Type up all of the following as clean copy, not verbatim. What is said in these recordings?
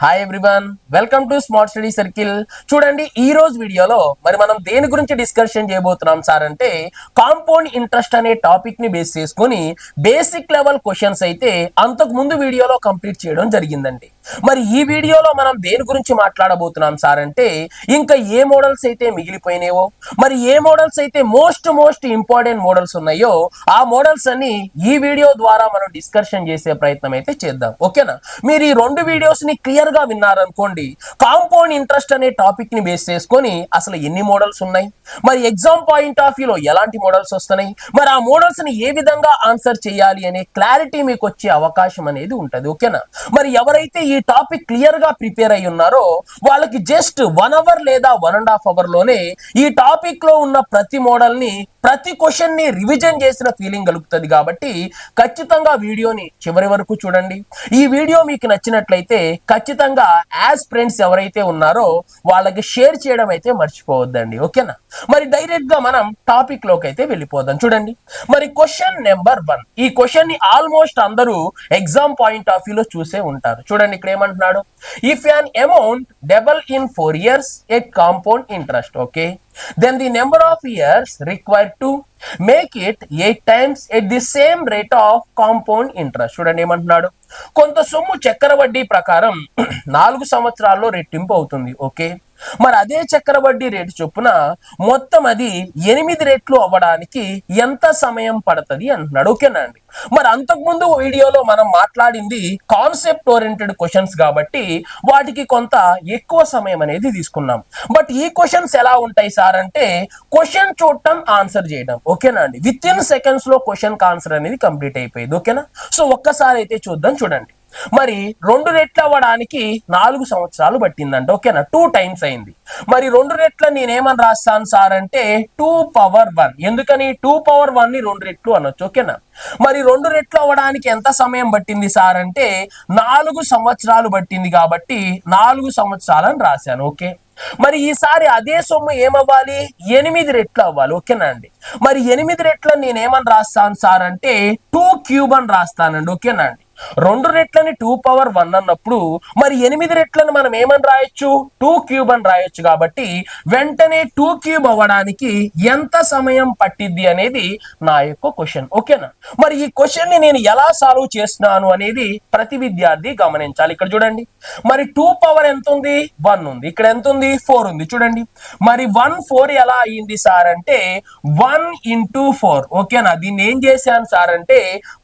Hi everyone, welcome to smart study circle. చూడండి, ఈ రోజు వీడియోలో మనం దేని గురించి డిస్కషన్ చేయబోతున్నాం సార్ అంటే కాంపౌండ్ ఇంట్రెస్ట్ అనే టాపిక్ ని బేస్ చేసుకొని బేసిక్ లెవెల్ క్వశ్చన్స్ అయితే అంతకు ముందు వీడియోలో కంప్లీట్ చేయడం జరిగిందండి. మరి ఈ వీడియోలో మనం దేని గురించి మాట్లాడబోతున్నాం సార్ అంటే ఇంకా ఏ మోడల్స్ అయితే మిగిలిపోయినాయో, మరి ఏ మోడల్స్ అయితే మోస్ట్ ఇంపార్టెంట్ మోడల్స్ ఉన్నాయో ఆ మోడల్స్ అన్ని ఈ వీడియో ద్వారా మనం డిస్కషన్ చేసే ప్రయత్నం అయితే చేద్దాం. ఓకేనా? మీరు ఈ రెండు వీడియోస్ ని క్లియర్ గా విన్నారనుకోండి, కాంపౌండ్ ఇంట్రెస్ట్ అనే టాపిక్ ని బేస్ చేసుకొని అసలు ఎన్ని మోడల్స్ ఉన్నాయి, మరి ఎగ్జామ్ పాయింట్ ఆఫ్ వ్యూలో ఎలాంటి మోడల్స్ వస్తున్నాయి, మరి ఆ మోడల్స్ ని ఏ విధంగా ఆన్సర్ చేయాలి అనే క్లారిటీ మీకు వచ్చే అవకాశం అనేది ఉంటది. ఓకేనా? మరి ఎవరైతే ఈ టాపిక్ క్లియర్ గా ప్రిపేర్ అయి ఉన్నారో వాళ్ళకి జస్ట్ 1 అవర్ లేదా 1.5 అవర్ లోనే ఈ టాపిక్ లో ఉన్న ప్రతి మోడల్ ని, ప్రతి క్వశ్చన్ ని రివిజన్ చేసిన ఫీలింగ్ కలుగుతుంది. కాబట్టి ఖచ్చితంగా వీడియోని చివరి వరకు చూడండి. ఈ వీడియో మీకు నచ్చినట్లయితే ఖచ్చితంగా యాజ్ ఫ్రెండ్స్ ఎవరైతే ఉన్నారో వాళ్ళకి షేర్ చేయడం అయితే మర్చిపోవద్దండి. ఓకేనా? మరి డైరెక్ట్ గా మనం టాపిక్ లోకి అయితే వెళ్ళిపోదాం. చూడండి, మరి క్వశ్చన్ నెంబర్ 1. ఈ క్వశ్చన్ ని ఆల్మోస్ట్ అందరూ ఎగ్జామ్ పాయింట్ ఆఫ్ వ్యూ లో చూసే ఉంటారు. చూడండి, ఇక్కడ ఏమంటున్నాడు, if an amount double in 4 years at compound interest, okay, then the number of years required to make it 8 times at the same rate of compound interest. చూడండి ఏమంటున్నాడు, కొంత సొమ్ము చక్రవడ్డీ ప్రకారం 4 సంవత్సరాల్లో రెట్టింపు అవుతుంది. ఓకే, మరి అదే చక్రవడ్డీ రేటు చొప్పున మొత్తం అది 8 రెట్లు అవ్వడానికి ఎంత సమయం పడుతుంది అంటున్నాడు. ఓకేనా అండి? మరి అంతకుముందు వీడియోలో మనం మాట్లాడింది కాన్సెప్ట్ ఓరియంటెడ్ క్వశ్చన్స్ కాబట్టి వాటికి కొంత ఎక్కువ సమయం అనేది తీసుకున్నాం. బట్ ఈ క్వశ్చన్స్ ఎలా ఉంటాయి సార్ అంటే క్వశ్చన్ చూడటం, ఆన్సర్ చేయడం. ఓకేనా అండి? విత్ ఇన్ సెకండ్స్ లో క్వశ్చన్ ఆన్సర్ అనేది కంప్లీట్ అయిపోయింది. ఓకేనా? సో ఒక్కసారి అయితే చూద్దాం. చూడండి, మరి 2 రెట్లు అవ్వడానికి 4 సంవత్సరాలు పట్టిందంట. ఓకేనా? 2 టైమ్స్ అయింది. మరి 2 రెట్ల నేనేమని రాస్తాను సార్ అంటే 2 పవర్ 1. ఎందుకని 2 పవర్ 1 ని 2 రెట్లు అనొచ్చు. ఓకేనా? మరి 2 రెట్లు అవ్వడానికి ఎంత సమయం పట్టింది సార్ అంటే 4 సంవత్సరాలు పట్టింది. కాబట్టి 4 సంవత్సరాలని రాశాను. ఓకే, మరి ఈసారి అదే సొమ్ము ఏమవ్వాలి? 8 రెట్లు అవ్వాలి. ఓకేనా అండి? మరి 8 రెట్లను నేనేమని రాస్తాను సార్ అంటే 2 క్యూబ్ అని రాస్తానండి. ఓకేనా అండి? 2 రెట్లని 2 పవర్ 1 అన్నప్పుడు మరి 8 రెట్లను మనం ఏమని రాయొచ్చు? 2 క్యూబ్ అని రాయొచ్చు. కాబట్టి వెంటనే 2 క్యూబ్ అవ్వడానికి ఎంత సమయం పట్టిద్ది అనేది నా యొక్క క్వశ్చన్. ఓకేనా? మరి ఈ క్వశ్చన్ ని నేను ఎలా సాల్వ్ చేస్తున్నాను అనేది ప్రతి విద్యార్థి గమనించాలి. ఇక్కడ చూడండి, మరి 2 పవర్ ఎంత ఉంది? 1 ఉంది. ఇక్కడ ఎంత ఉంది? 4 ఉంది. చూడండి, మరి 1 4 ఎలా అయ్యింది సార్ అంటే 1 into 4. ఓకేనా? దీన్ని ఏం చేశాను సార్ అంటే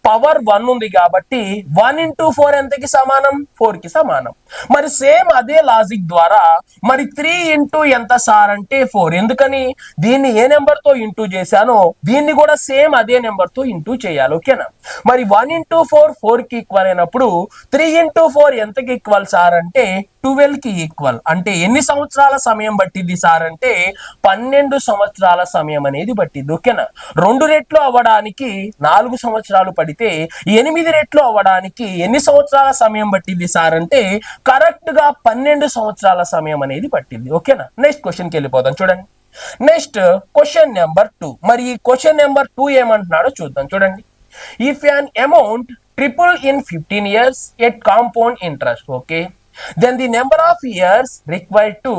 పవర్ 1 ఉంది కాబట్టి 1 into 4 ఎంతకి సమానం? 4 కి సమానం. మరి సేమ్ అదే లాజిక్ ద్వారా మరి 3 into ఎంత సార్ అంటే 4. ఎందుకని దీన్ని ఏ నెంబర్ తో ఇంటూ చేశానో దీన్ని కూడా సేమ్ అదే నెంబర్ తో ఇంటూ చేయాలి. ఓకేనా? మరి 1 into 4 4 కి ఈక్వల్ అయినప్పుడు 3 into 4 ఎంతకి ఈక్వల్ సార్ అంటే 12 కి ఈక్వల్. అంటే ఎన్ని సంవత్సరాల సమయం పట్టింది సార్ అంటే 12 సంవత్సరాల సమయం అనేది పట్టింది. ఓకేనా? 2 రెట్లు అవ్వడానికి 4 సంవత్సరాలు పడితే 8 రెట్లు అవ్వడానికి ఎన్ని సంవత్సరాల సమయం పట్టింది సార్ అంటే కరెక్ట్ గా 12 సంవత్సరాల సమయం అనేది పట్టింది. ఓకేనా? నెక్స్ట్ క్వశ్చన్ కి వెళ్ళిపోదాం. చూడండి, నెక్స్ట్ క్వశ్చన్ నెంబర్ 2. మరి ఈ క్వశ్చన్ నెంబర్ 2 ఏమంటున్నాడో చూద్దాం. చూడండి, if an amount triple in 15 years at compound interest, okay, then the number of years required to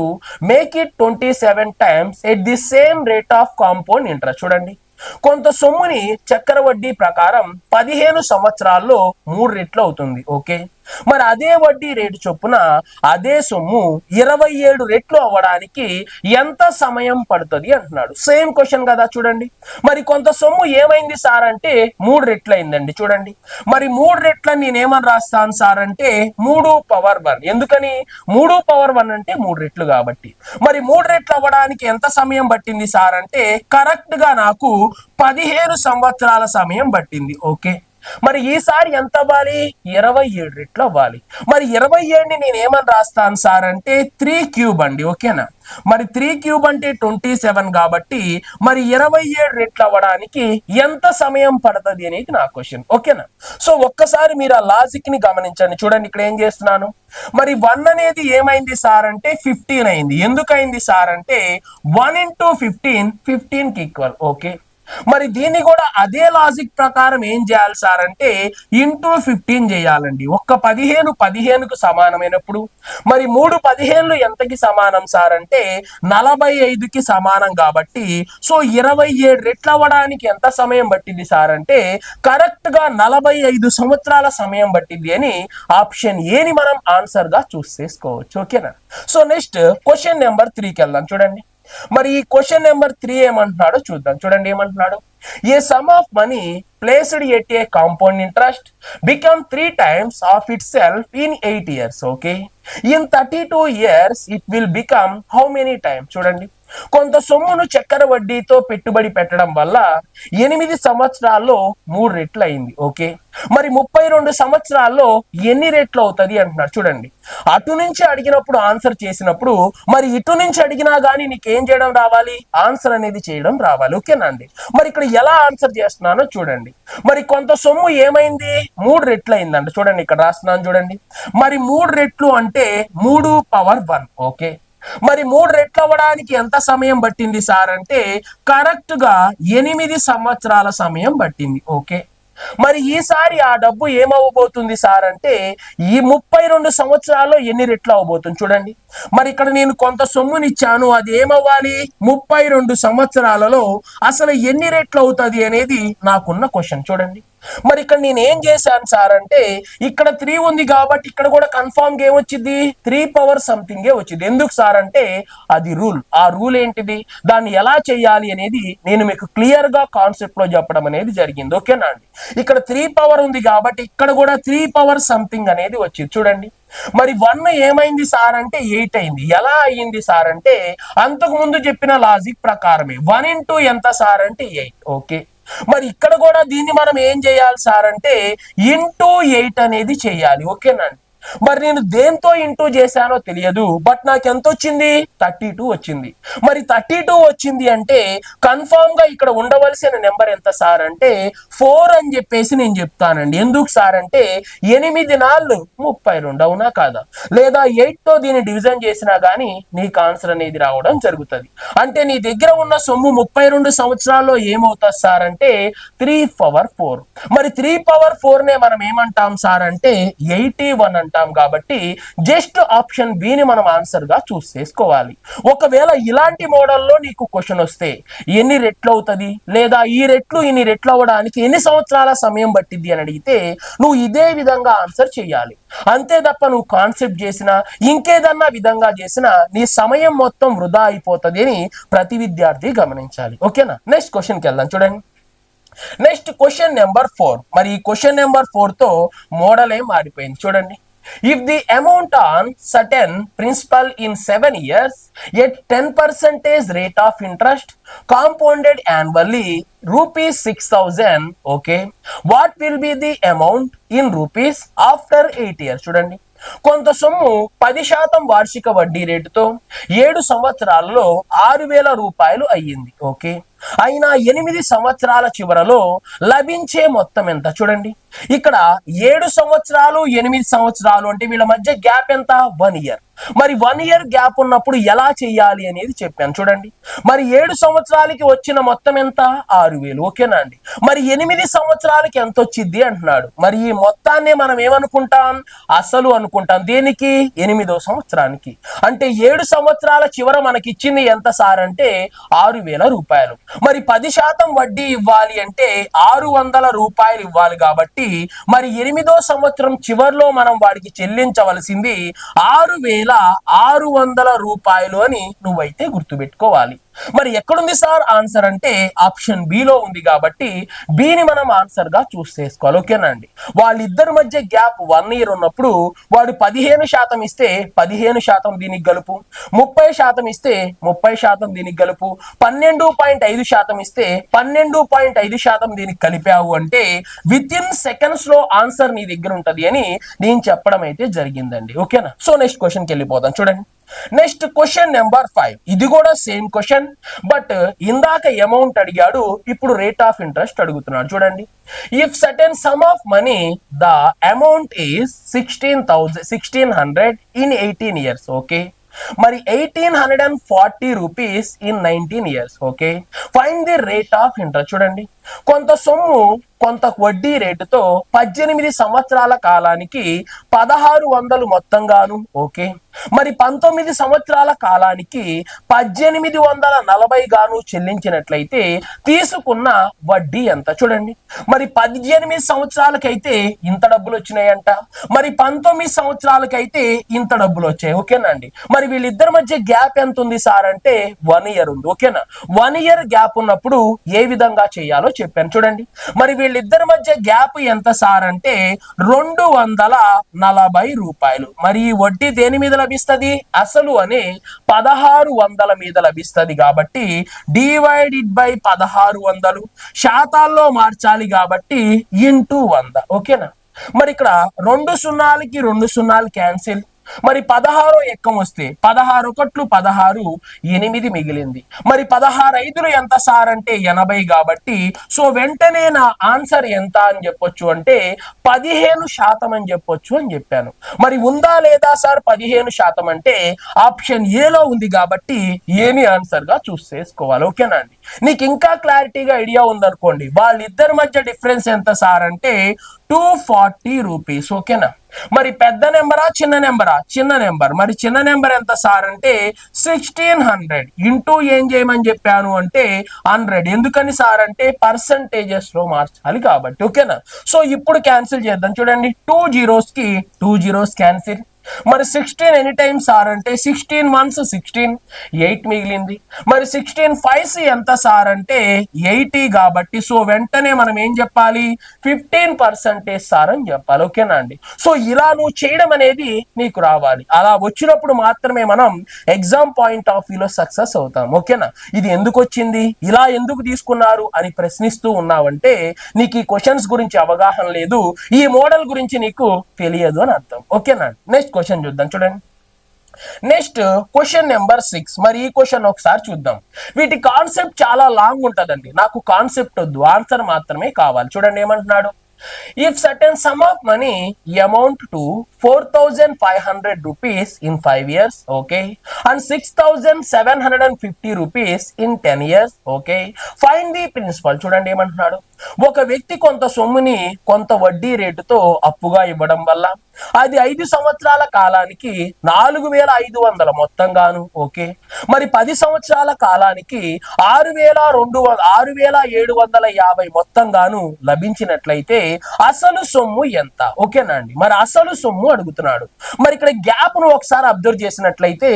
make it 27 times at the same rate of compound interest. చూడండి, కొంత సొమ్ముని చక్రవడ్డీ ప్రకారం 15 సంవత్సరాల్లో 3 రెట్లు అవుతుంది. ఓకే, మరి అదే వడ్డీ రేటు చొప్పున అదే సొమ్ము 27 రెట్లు అవ్వడానికి ఎంత సమయం పడుతుంది అంటున్నాడు. సేమ్ క్వశ్చన్ కదా. చూడండి, మరి కొంత సొమ్ము ఏమైంది సార్ అంటే 3 రెట్లు అయిందండి. చూడండి, మరి 3 రెట్లని నేనేమని రాస్తాను సార్ అంటే 3 పవర్ 1. ఎందుకని 3 పవర్ 1 అంటే 3 రెట్లు కాబట్టి. మరి 3 రెట్లు అవ్వడానికి ఎంత సమయం పట్టింది సార్ అంటే కరెక్ట్ గా నాకు 15 సంవత్సరాల సమయం పట్టింది. ఓకే, మరి ఈసారి ఎంత అవ్వాలి? 27 రెట్లు అవ్వాలి. మరి 27ని నేను ఏమని రాస్తాను సార్ అంటే 3 క్యూబ్ అండి. ఓకేనా? మరి 3 క్యూబ్ అంటే 27 కాబట్టి మరి 27 రెట్లు అవ్వడానికి ఎంత సమయం పడుతుంది అనేది నా క్వశ్చన్. ఓకేనా? సో ఒక్కసారి మీరు ఆ లాజిక్ ని గమనించండి. చూడండి, ఇక్కడ ఏం చేస్తున్నాను, మరి 1 అనేది ఏమైంది సార్ అంటే 15 అయింది. ఎందుకు అయింది సార్ అంటే 1 into 15 15 కి ఈక్వల్. ఓకే, మరి దీన్ని కూడా అదే లాజిక్ ప్రకారం ఏం చేయాలి సార్ అంటే ఇంటూ 15 చేయాలండి. ఒక్క 15కు సమానమైనప్పుడు మరి 3 15లు ఎంతకి సమానం సార్ అంటే 45కి సమానం కాబట్టి సో 27 రెట్లు అవ్వడానికి ఎంత సమయం పట్టింది సార్ అంటే కరెక్ట్ గా 45 సంవత్సరాల సమయం పట్టింది అని ఆప్షన్ ఏని మనం ఆన్సర్ గా చూస్ చేసుకోవచ్చు. ఓకేనా. సో నెక్స్ట్ క్వశ్చన్ నెంబర్ 3కి వెళ్దాం. చూడండి మరి ఈ క్వశ్చన్ నెంబర్ 3 ఏమంటున్నాడో చూద్దాం. చూడండి ఏమంటున్నాడు. A sum of money placed at a compound interest become 3 times of itself in 8 years. Okay, in 32 years it will become how many times? చూడండి కొంత సొమ్మును చక్కెర వడ్డీతో పెట్టుబడి పెట్టడం వల్ల 8 సంవత్సరాల్లో 3 రెట్లు అయింది. ఓకే, మరి 32 సంవత్సరాల్లో ఎన్ని రెట్లు అవుతుంది అంటున్నారు. చూడండి అటు నుంచి అడిగినప్పుడు ఆన్సర్ చేసినప్పుడు మరి ఇటు నుంచి అడిగినా గానీ నీకేం చేయడం రావాలి, ఆన్సర్ అనేది చేయడం రావాలి. ఓకేనా అండి. మరి ఇక్కడ ఎలా ఆన్సర్ చేస్తున్నానో చూడండి. మరి కొంత సొమ్ము ఏమైంది, 3 రెట్లు అయిందంట. చూడండి ఇక్కడ రాస్తున్నాను చూడండి. మరి 3 రెట్లు అంటే 3 పవర్ 1. ఓకే, మరి 3 రెట్లు అవ్వడానికి ఎంత సమయం పట్టింది సార్ అంటే కరెక్ట్ గా 8 సంవత్సరాల సమయం పట్టింది. ఓకే, మరి ఈసారి ఆ డబ్బు ఏమవ్వబోతుంది సార్ అంటే ఈ 32 సంవత్సరాల్లో ఎన్ని రెట్లు అవ్వబోతుంది. చూడండి మరి ఇక్కడ నేను కొంత సొమ్మునిచ్చాను, అది ఏమవ్వాలి 32 సంవత్సరాలలో అసలు ఎన్ని రెట్లు అవుతుంది అనేది నాకున్న క్వశ్చన్. చూడండి మరి ఇక్కడ నేను ఏం చేశాను సార్ అంటే ఇక్కడ 3 ఉంది కాబట్టి ఇక్కడ కూడా కన్ఫామ్ గా ఏమొచ్చింది 3 పవర్ సంథింగ్ వచ్చింది. ఎందుకు సార్ అంటే అది రూల్. ఆ రూల్ ఏంటిది, దాన్ని ఎలా చేయాలి అనేది నేను మీకు క్లియర్ గా కాన్సెప్ట్ లో చెప్పడం అనేది జరిగింది. ఓకేనా అండి. ఇక్కడ 3 పవర్ ఉంది కాబట్టి ఇక్కడ కూడా 3 పవర్ సంథింగ్ అనేది వచ్చింది. చూడండి మరి 1 ఏమైంది సార్ అంటే 8 అయింది. ఎలా అయ్యింది సార్ అంటే అంతకు ముందు చెప్పిన లాజిక్ ప్రకారమే 1 ఇంటూ ఎంత సార్ అంటే 8. ఓకే, మరి ఇక్కడ కూడా దీన్ని మనం ఏం చేయాలి సార్ అంటే ఇంటూ 8 అనేది చేయాలి. ఓకేనండి. మరి నేను దేంతో ఇంటూ చేశానో తెలియదు, బట్ నాకు ఎంత వచ్చింది 32 వచ్చింది. మరి 32 వచ్చింది అంటే కన్ఫామ్ గా ఇక్కడ ఉండవలసిన నెంబర్ ఎంత సార్ అంటే 4 అని చెప్పేసి నేను చెప్తానండి. ఎందుకు సార్ అంటే 8 నాళ్ళు 32 అవునా కాదా, లేదా 8 తో దీన్ని డివిజన్ చేసినా గానీ నీకు ఆన్సర్ అనేది రావడం జరుగుతుంది. అంటే నీ దగ్గర ఉన్న సొమ్ము 32 సంవత్సరాల్లో ఏమవుతుంది సార్ అంటే 3 పవర్ 4. మరి 3 పవర్ 4 నే మనం ఏమంటాం సార్ అంటే 81 అంటాం. కాబట్టి జస్ట్ ఆప్షన్ బి ని మనం ఆన్సర్ గా చూస్ చేసుకోవాలి. ఒకవేళ ఇలాంటి మోడల్లో నీకు క్వశ్చన్ వస్తే ఎన్ని రెట్లు అవుతుంది, లేదా ఈ రెట్లు ఇన్ని రెట్లు అవ్వడానికి ఎన్ని సంవత్సరాల సమయం పట్టింది అని అడిగితే నువ్వు ఇదే విధంగా ఆన్సర్ చేయాలి. అంతే తప్ప నువ్వు కాన్సెప్ట్ చేసినా ఇంకేదన్నా విధంగా చేసినా నీ సమయం మొత్తం వృధా అయిపోతుంది అని ప్రతి విద్యార్థి గమనించాలి. ఓకేనా. నెక్స్ట్ క్వశ్చన్కి వెళ్దాం. చూడండి నెక్స్ట్ క్వశ్చన్ నెంబర్ 4. మరి ఈ క్వశ్చన్ నెంబర్ 4 తో మోడల్ ఏం మారిపోయింది. చూడండి if the amount on certain principal in 7 years at 10% rate of interest compounded annually rupees 6,000, okay, what will be the amount in rupees after 8 years? చూడండి కొంత సొమ్ము 10% వార్షిక వడ్డీ రేటుతో 7 సంవత్సరాలలో 6,000 రూపాయలు అయ్యింది. ఓకే, అయినా 8 సంవత్సరాల చివరలో లభించే మొత్తం ఎంత. చూడండి ఇక్కడ 7 సంవత్సరాలు 8 సంవత్సరాలు అంటే వీళ్ళ మధ్య గ్యాప్ ఎంత 1 ఇయర్. మరి 1 ఇయర్ గ్యాప్ ఉన్నప్పుడు ఎలా చేయాలి అనేది చెప్పాను. చూడండి మరి 7 సంవత్సరాలకి వచ్చిన మొత్తం ఎంత 6,000. ఓకేనా అండి. మరి 8 సంవత్సరాలకి ఎంత వచ్చింది అంటున్నాడు. మరి ఈ మొత్తాన్ని మనం ఏమనుకుంటాం, అసలు అనుకుంటాం. దేనికి 8వ సంవత్సరానికి. అంటే 7 సంవత్సరాల చివర మనకి ఇచ్చింది ఎంత సార్ అంటే 6,000 రూపాయలు. మరి 10% వడ్డీ ఇవ్వాలి అంటే 600 రూపాయలు ఇవ్వాలి. కాబట్టి మరి 8వ సంవత్సరం చివర్లో మనం వాడికి చెల్లించవలసింది 6,600 రూపాయలు అని నువ్వైతే గుర్తుపెట్టుకోవాలి. మరి ఎక్కడుంది సార్ ఆన్సర్ అంటే ఆప్షన్ బి లో ఉంది. కాబట్టి బిని మనం ఆన్సర్ గా చూస్ చేసుకోవాలి. ఓకేనా అండి. వాళ్ళిద్దరి మధ్య గ్యాప్ 1 ఇయర్ ఉన్నప్పుడు వాడు 15% ఇస్తే 15% దీనికి గలుపు, 30% ఇస్తే 30% దీనికి గలుపు, 12.5% ఇస్తే 12.5% దీనికి కలిపావు అంటే విత్ ఇన్ సెకండ్స్ లో ఆన్సర్ నీ దగ్గర ఉంటది అని నేను చెప్పడం అయితే జరిగిందండి. ఓకేనా. సో నెక్స్ట్ క్వశ్చన్ కి వెళ్ళిపోదాం. చూడండి నెక్స్ట్ క్వశ్చన్ నెంబర్ 5. ఇది కూడా సేమ్ క్వశ్చన్, బట్ ఇందాక అమౌంట్ అడిగాడు, ఇప్పుడు రేట్ ఆఫ్ ఇంట్రెస్ట్ అడుగుతున్నాడు. చూడండి if certain some of money the amount is 1600 in 18 years. Okay, మరి 1840 rupees in 19 years. Okay, find the rate of interest. చూడండి, కొంత సొమ్ము కొంత వడ్డీ రేటుతో 18 సంవత్సరాల కాలానికి 1600 మొత్తంగాను. ఓకే, మరి 19 సంవత్సరాల కాలానికి 1840 గాను చెల్లించినట్లయితే తీసుకున్న వడ్డీ ఎంత? చూడండి, మరి 18 సంవత్సరాలకైతే ఇంత డబ్బులు వచ్చినాయంట, మరి 19 సంవత్సరాలకైతే ఇంత డబ్బులు వచ్చాయి. ఓకేనా అండి. మరి వీళ్ళిద్దరి మధ్య గ్యాప్ ఎంత ఉంది సార్ అంటే 1 ఇయర్ ఉంది. ఓకేనా, 1 ఇయర్ గ్యాప్ ఉన్నప్పుడు ఏ విధంగా చేయాలో చెప్పాను. చూడండి, మరి వీళ్ళిద్దరి మధ్య గ్యాప్ ఎంత సార్ అంటే 240 రూపాయలు. మరి ఈ వడ్డీ దేని మీద లభిస్తుంది? అసలు అనే 1600 మీద లభిస్తుంది. కాబట్టి డివైడెడ్ బై 1600 శాతాల్లో మార్చాలి కాబట్టి ఇంటూ 100. ఓకేనా, మరి ఇక్కడ 2 సున్నాలకి 2 సున్నాలు క్యాన్సిల్. మరి 16 ఎక్కం వస్తే 16 ఒకట్లు 16, 8 మిగిలింది. మరి 16 ఐదులు ఎంత సార్ అంటే 80. కాబట్టి సో వెంటనే నా ఆన్సర్ ఎంత అని చెప్పొచ్చు అంటే 15% అని చెప్పొచ్చు అని చెప్పాను. మరి ఉందా లేదా సార్ 15% అంటే ఆప్షన్ ఏలో ఉంది కాబట్టి ఏమి ఆన్సర్ గా చూస్ చేసుకోవాలి. ఓకేనా అండి. నీకు ఇంకా క్లారిటీగా ఐడియా ఉందనుకోండి, వాళ్ళిద్దరి మధ్య డిఫరెన్స్ ఎంత సార్ అంటే 240 రూపీస్. ఓకేనా, మరి పెద్ద నెంబరా చిన్న నెంబరా? చిన్న నెంబర్. మరి చిన్న నెంబర్ ఎంత సార్ అంటే 1600 ఇంటూ ఏం చేయమని చెప్పాను అంటే 100. ఎందుకని సార్ అంటే పర్సంటేజెస్ లో మార్చాలి కాబట్టి. ఓకేనా, సో ఇప్పుడు క్యాన్సిల్ చేద్దాం. చూడండి, 2 zeros కి 2 zeros క్యాన్సిల్. మరి 16 ఎనీ టైమ్ సార్ అంటే 16 months 16, 8 మిగిలింది. మరి 16 5s ఎంత సార్ అంటే 80. కాబట్టి సో వెంటనే మనం ఏం చెప్పాలి? 15% సార్ అని చెప్పాలి. ఓకేనా అండి. సో ఇలా నువ్వు చేయడం అనేది నీకు రావాలి. అలా వచ్చినప్పుడు మాత్రమే మనం ఎగ్జామ్ పాయింట్ ఆఫ్ వ్యూలో సక్సెస్ అవుతాం. ఓకేనా, ఇది ఎందుకు వచ్చింది, ఇలా ఎందుకు తీసుకున్నారు అని ప్రశ్నిస్తూ ఉన్నావంటే నీకు ఈ క్వశ్చన్స్ గురించి అవగాహన లేదు, ఈ మోడల్ గురించి నీకు తెలియదు అని అర్థం. ఓకేనా. నెక్స్ట్ క్వశ్చన్ చూద్దాం. చూడండి, నెక్స్ట్ క్వశ్చన్ నెంబర్ 6. మరి ఈ క్వశ్చన్ ఒకసారి చూద్దాం. వీటి కాన్సెప్ట్ చాలా లాంగ్ ఉంటదండి, నాకు కాన్సెప్ట్ వద్దు, ఆన్సర్ మాత్రమే కావాలి. చూడండి ఏమంటున్నాడు. If certain sum of money amount to 4500 rupees in 5 years, okay, and 6750 rupees in 10 years, okay, find the principal. చూడండి ఏమంటున్నాడు. ఒక వ్యక్తి కొంత సొమ్ముని కొంత వడ్డీ రేటుతో అప్పుగా ఇవ్వడం వల్ల అది 5 సంవత్సరాల కాలానికి 4500 మొత్తంగాను. ఓకే, మరి 10 సంవత్సరాల కాలానికి 6750 మొత్తంగాను లభించినట్లయితే అసలు సొమ్ము ఎంత? ఓకేనా అండి. మరి అసలు సొమ్ము అడుగుతున్నాడు. మరి ఇక్కడ గ్యాప్ ను ఒకసారి అబ్జర్వ్ చేసినట్లయితే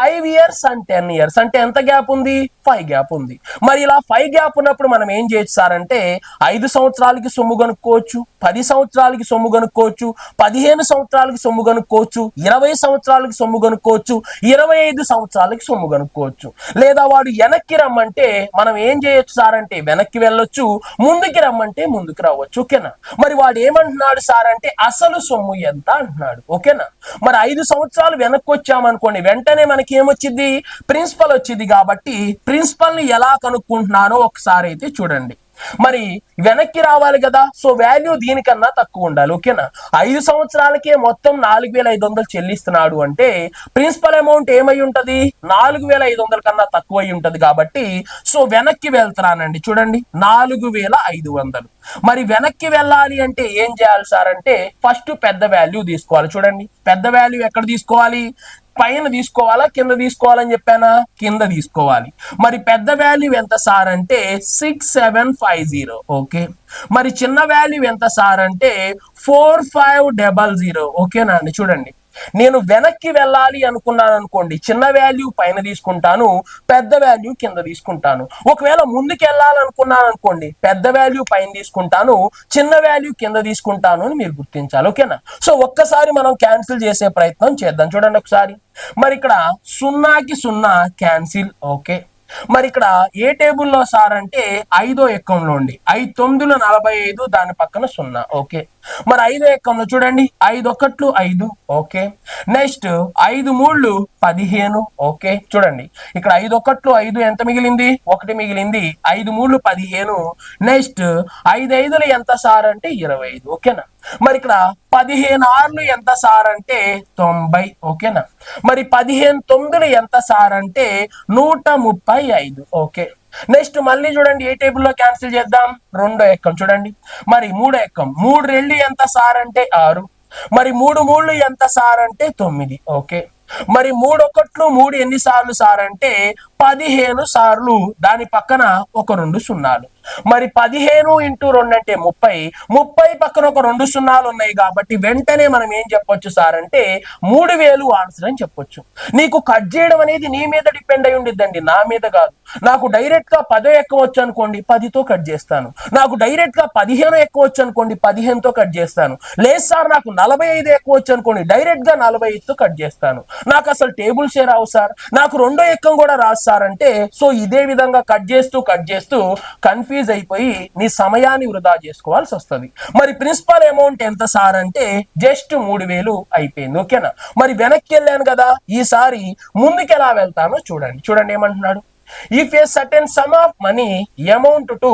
5 years and 10 years అంటే ఎంత గ్యాప్ ఉంది? 5 గ్యాప్ ఉంది. మరి ఇలా 5 గ్యాప్ ఉన్నప్పుడు మనం ఏం చేయొచ్చు సార్ అంటే 5 సంవత్సరాలకి సొమ్ము కనుక్కోవచ్చు, 10 సంవత్సరాలకి సొమ్ము కనుక్కోవచ్చు, 15 సంవత్సరాలకి సొమ్ము కనుక్కోవచ్చు, 20 సంవత్సరాలకి సొమ్ము కనుక్కోవచ్చు, 25 సంవత్సరాలకి సొమ్ము కనుక్కోవచ్చు. లేదా వాడు వెనక్కి రమ్మంటే మనం ఏం చేయొచ్చు సార్ అంటే వెనక్కి వెళ్ళొచ్చు, ముందుకి రమ్మంటే ముందుకు రావచ్చు. ఓకేనా, మరి వాడు ఏమంటున్నాడు సార్ అంటే అసలు సొమ్ము ఎంత అంటున్నాడు. ఓకేనా, మరి 5 సంవత్సరాలు వెనక్కి వచ్చామనుకోండి, వెంటనే మనకి ఏమొచ్చింది? ప్రిన్సిపల్ వచ్చింది. కాబట్టి ప్రిన్సిపల్ ని ఎలా కనుక్కుంటున్నానో ఒకసారి అయితే చూడండి. మరి వెనక్కి రావాలి కదా, సో వాల్యూ దీనికన్నా తక్కువ ఉండాలి. ఓకేనా, 5 సంవత్సరాలకే మొత్తం 4500 చెల్లిస్తున్నాడు అంటే ప్రిన్సిపల్ అమౌంట్ ఏమై ఉంటది? 4500 కన్నా తక్కువ అయి ఉంటది. కాబట్టి సో వెనక్కి వెళ్తున్నానండి. చూడండి, 4500. మరి వెనక్కి వెళ్ళాలి అంటే ఏం చేయాలి సార్ అంటే ఫస్ట్ పెద్ద వాల్యూ తీసుకోవాలి. చూడండి, పెద్ద వాల్యూ ఎక్కడ తీసుకోవాలి? పైన తీసుకోవాలా కింద తీసుకోవాలని చెప్పానా? కింద తీసుకోవాలి. మరి పెద్ద వాల్యూ ఎంత సార్ అంటే 6750. ఓకే, మరి చిన్న వాల్యూ ఎంత సార్ అంటే 4500. ఓకేనా అండి. చూడండి, నేను వెనక్కి వెళ్ళాలి అనుకున్నాను అనుకోండి, చిన్న వాల్యూ పైన తీసుకుంటాను, పెద్ద వాల్యూ కింద తీసుకుంటాను. ఒకవేళ ముందుకు వెళ్ళాలనుకున్నాను అనుకోండి, పెద్ద వాల్యూ పైన తీసుకుంటాను, చిన్న వాల్యూ కింద తీసుకుంటాను అని మీరు గుర్తించాలి. ఓకేనా, సో ఒక్కసారి మనం క్యాన్సిల్ చేసే ప్రయత్నం చేద్దాం. చూడండి ఒకసారి. మరి ఇక్కడ 0కి 0 క్యాన్సిల్. ఓకే, మరి ఇక్కడ ఏ టేబుల్లో సార్ అంటే 5వ ఎక్కంలో ఉండి 5 9 45, దాని పక్కన 0. ఓకే, మరి 5 ఎక్కంలో చూడండి 5 ఒకట్లు 5, ఓకే. Next 5 మూళ్ళు 15, okay. చూడండి ఇక్కడ 5 ఒకట్లు 5 ఎంత మిగిలింది, 1 మిగిలింది. 5 మూళ్ళు 15. నెక్స్ట్ 5 ఐదులు ఎంత సార్ అంటే 25, ఓకేనా. మరి ఇక్కడ 15 ఆరులు ఎంత సార్ అంటే 90, ఓకేనా. మరి 15 తొమ్మిదిలు ఎంత సార్ అంటే 135, ఓకే. నెక్స్ట్ మళ్ళీ చూడండి ఏ టేబుల్లో క్యాన్సిల్ చేద్దాం, రెండో ఎక్కం చూడండి. మరి మూడో ఎక్కం, 3 రెళ్ళు ఎంత సార్ అంటే 6, మరి 3 మూళ్ళు ఎంత సార్ అంటే 9, ఓకే. మరి 3 ఒకట్లు 3 ఎన్ని సార్లు సార్ అంటే 15 సార్లు. దాని పక్కన ఒక 2 సున్నాలు. మరి 15 ఇంటూ 2 అంటే 30. 30 పక్కన ఒక 2 సున్నాలు ఉన్నాయి కాబట్టి వెంటనే మనం ఏం చెప్పొచ్చు సార్ అంటే 3000 ఆన్సర్ అని చెప్పొచ్చు. నీకు కట్ చేయడం అనేది నీ మీద డిపెండ్ అయి ఉండిద్దండి, నా మీద కాదు. నాకు డైరెక్ట్ గా 10 ఎక్కవచ్చు అనుకోండి, 10తో కట్ చేస్తాను. నాకు డైరెక్ట్ గా 15 ఎక్కవచ్చు అనుకోండి, 15తో కట్ చేస్తాను. లేదు సార్ నాకు 45 ఎక్కవచ్చు అనుకోండి, డైరెక్ట్ గా 45తో కట్ చేస్తాను. నాకు అసలు టేబుల్సే రావు సార్, నాకు రెండో ఎక్కం కూడా రాదు సార్ అంటే, సో ఇదే విధంగా కట్ చేస్తూ కన్ఫ్యూజ్ అయిపోయి నీ సమయాన్ని వృధా చేసుకోవాల్సి వస్తుంది. మరి ప్రిన్సిపల్ అమౌంట్ ఎంత సార్ అంటే జస్ట్ 3000 అయిపోయింది, ఓకేనా. మరి వెనక్కి వెళ్ళాను కదా, ఈసారి ముందుకు ఎలా వెళ్తానో చూడండి ఏమంటున్నాడు. If a certain sum of money amount to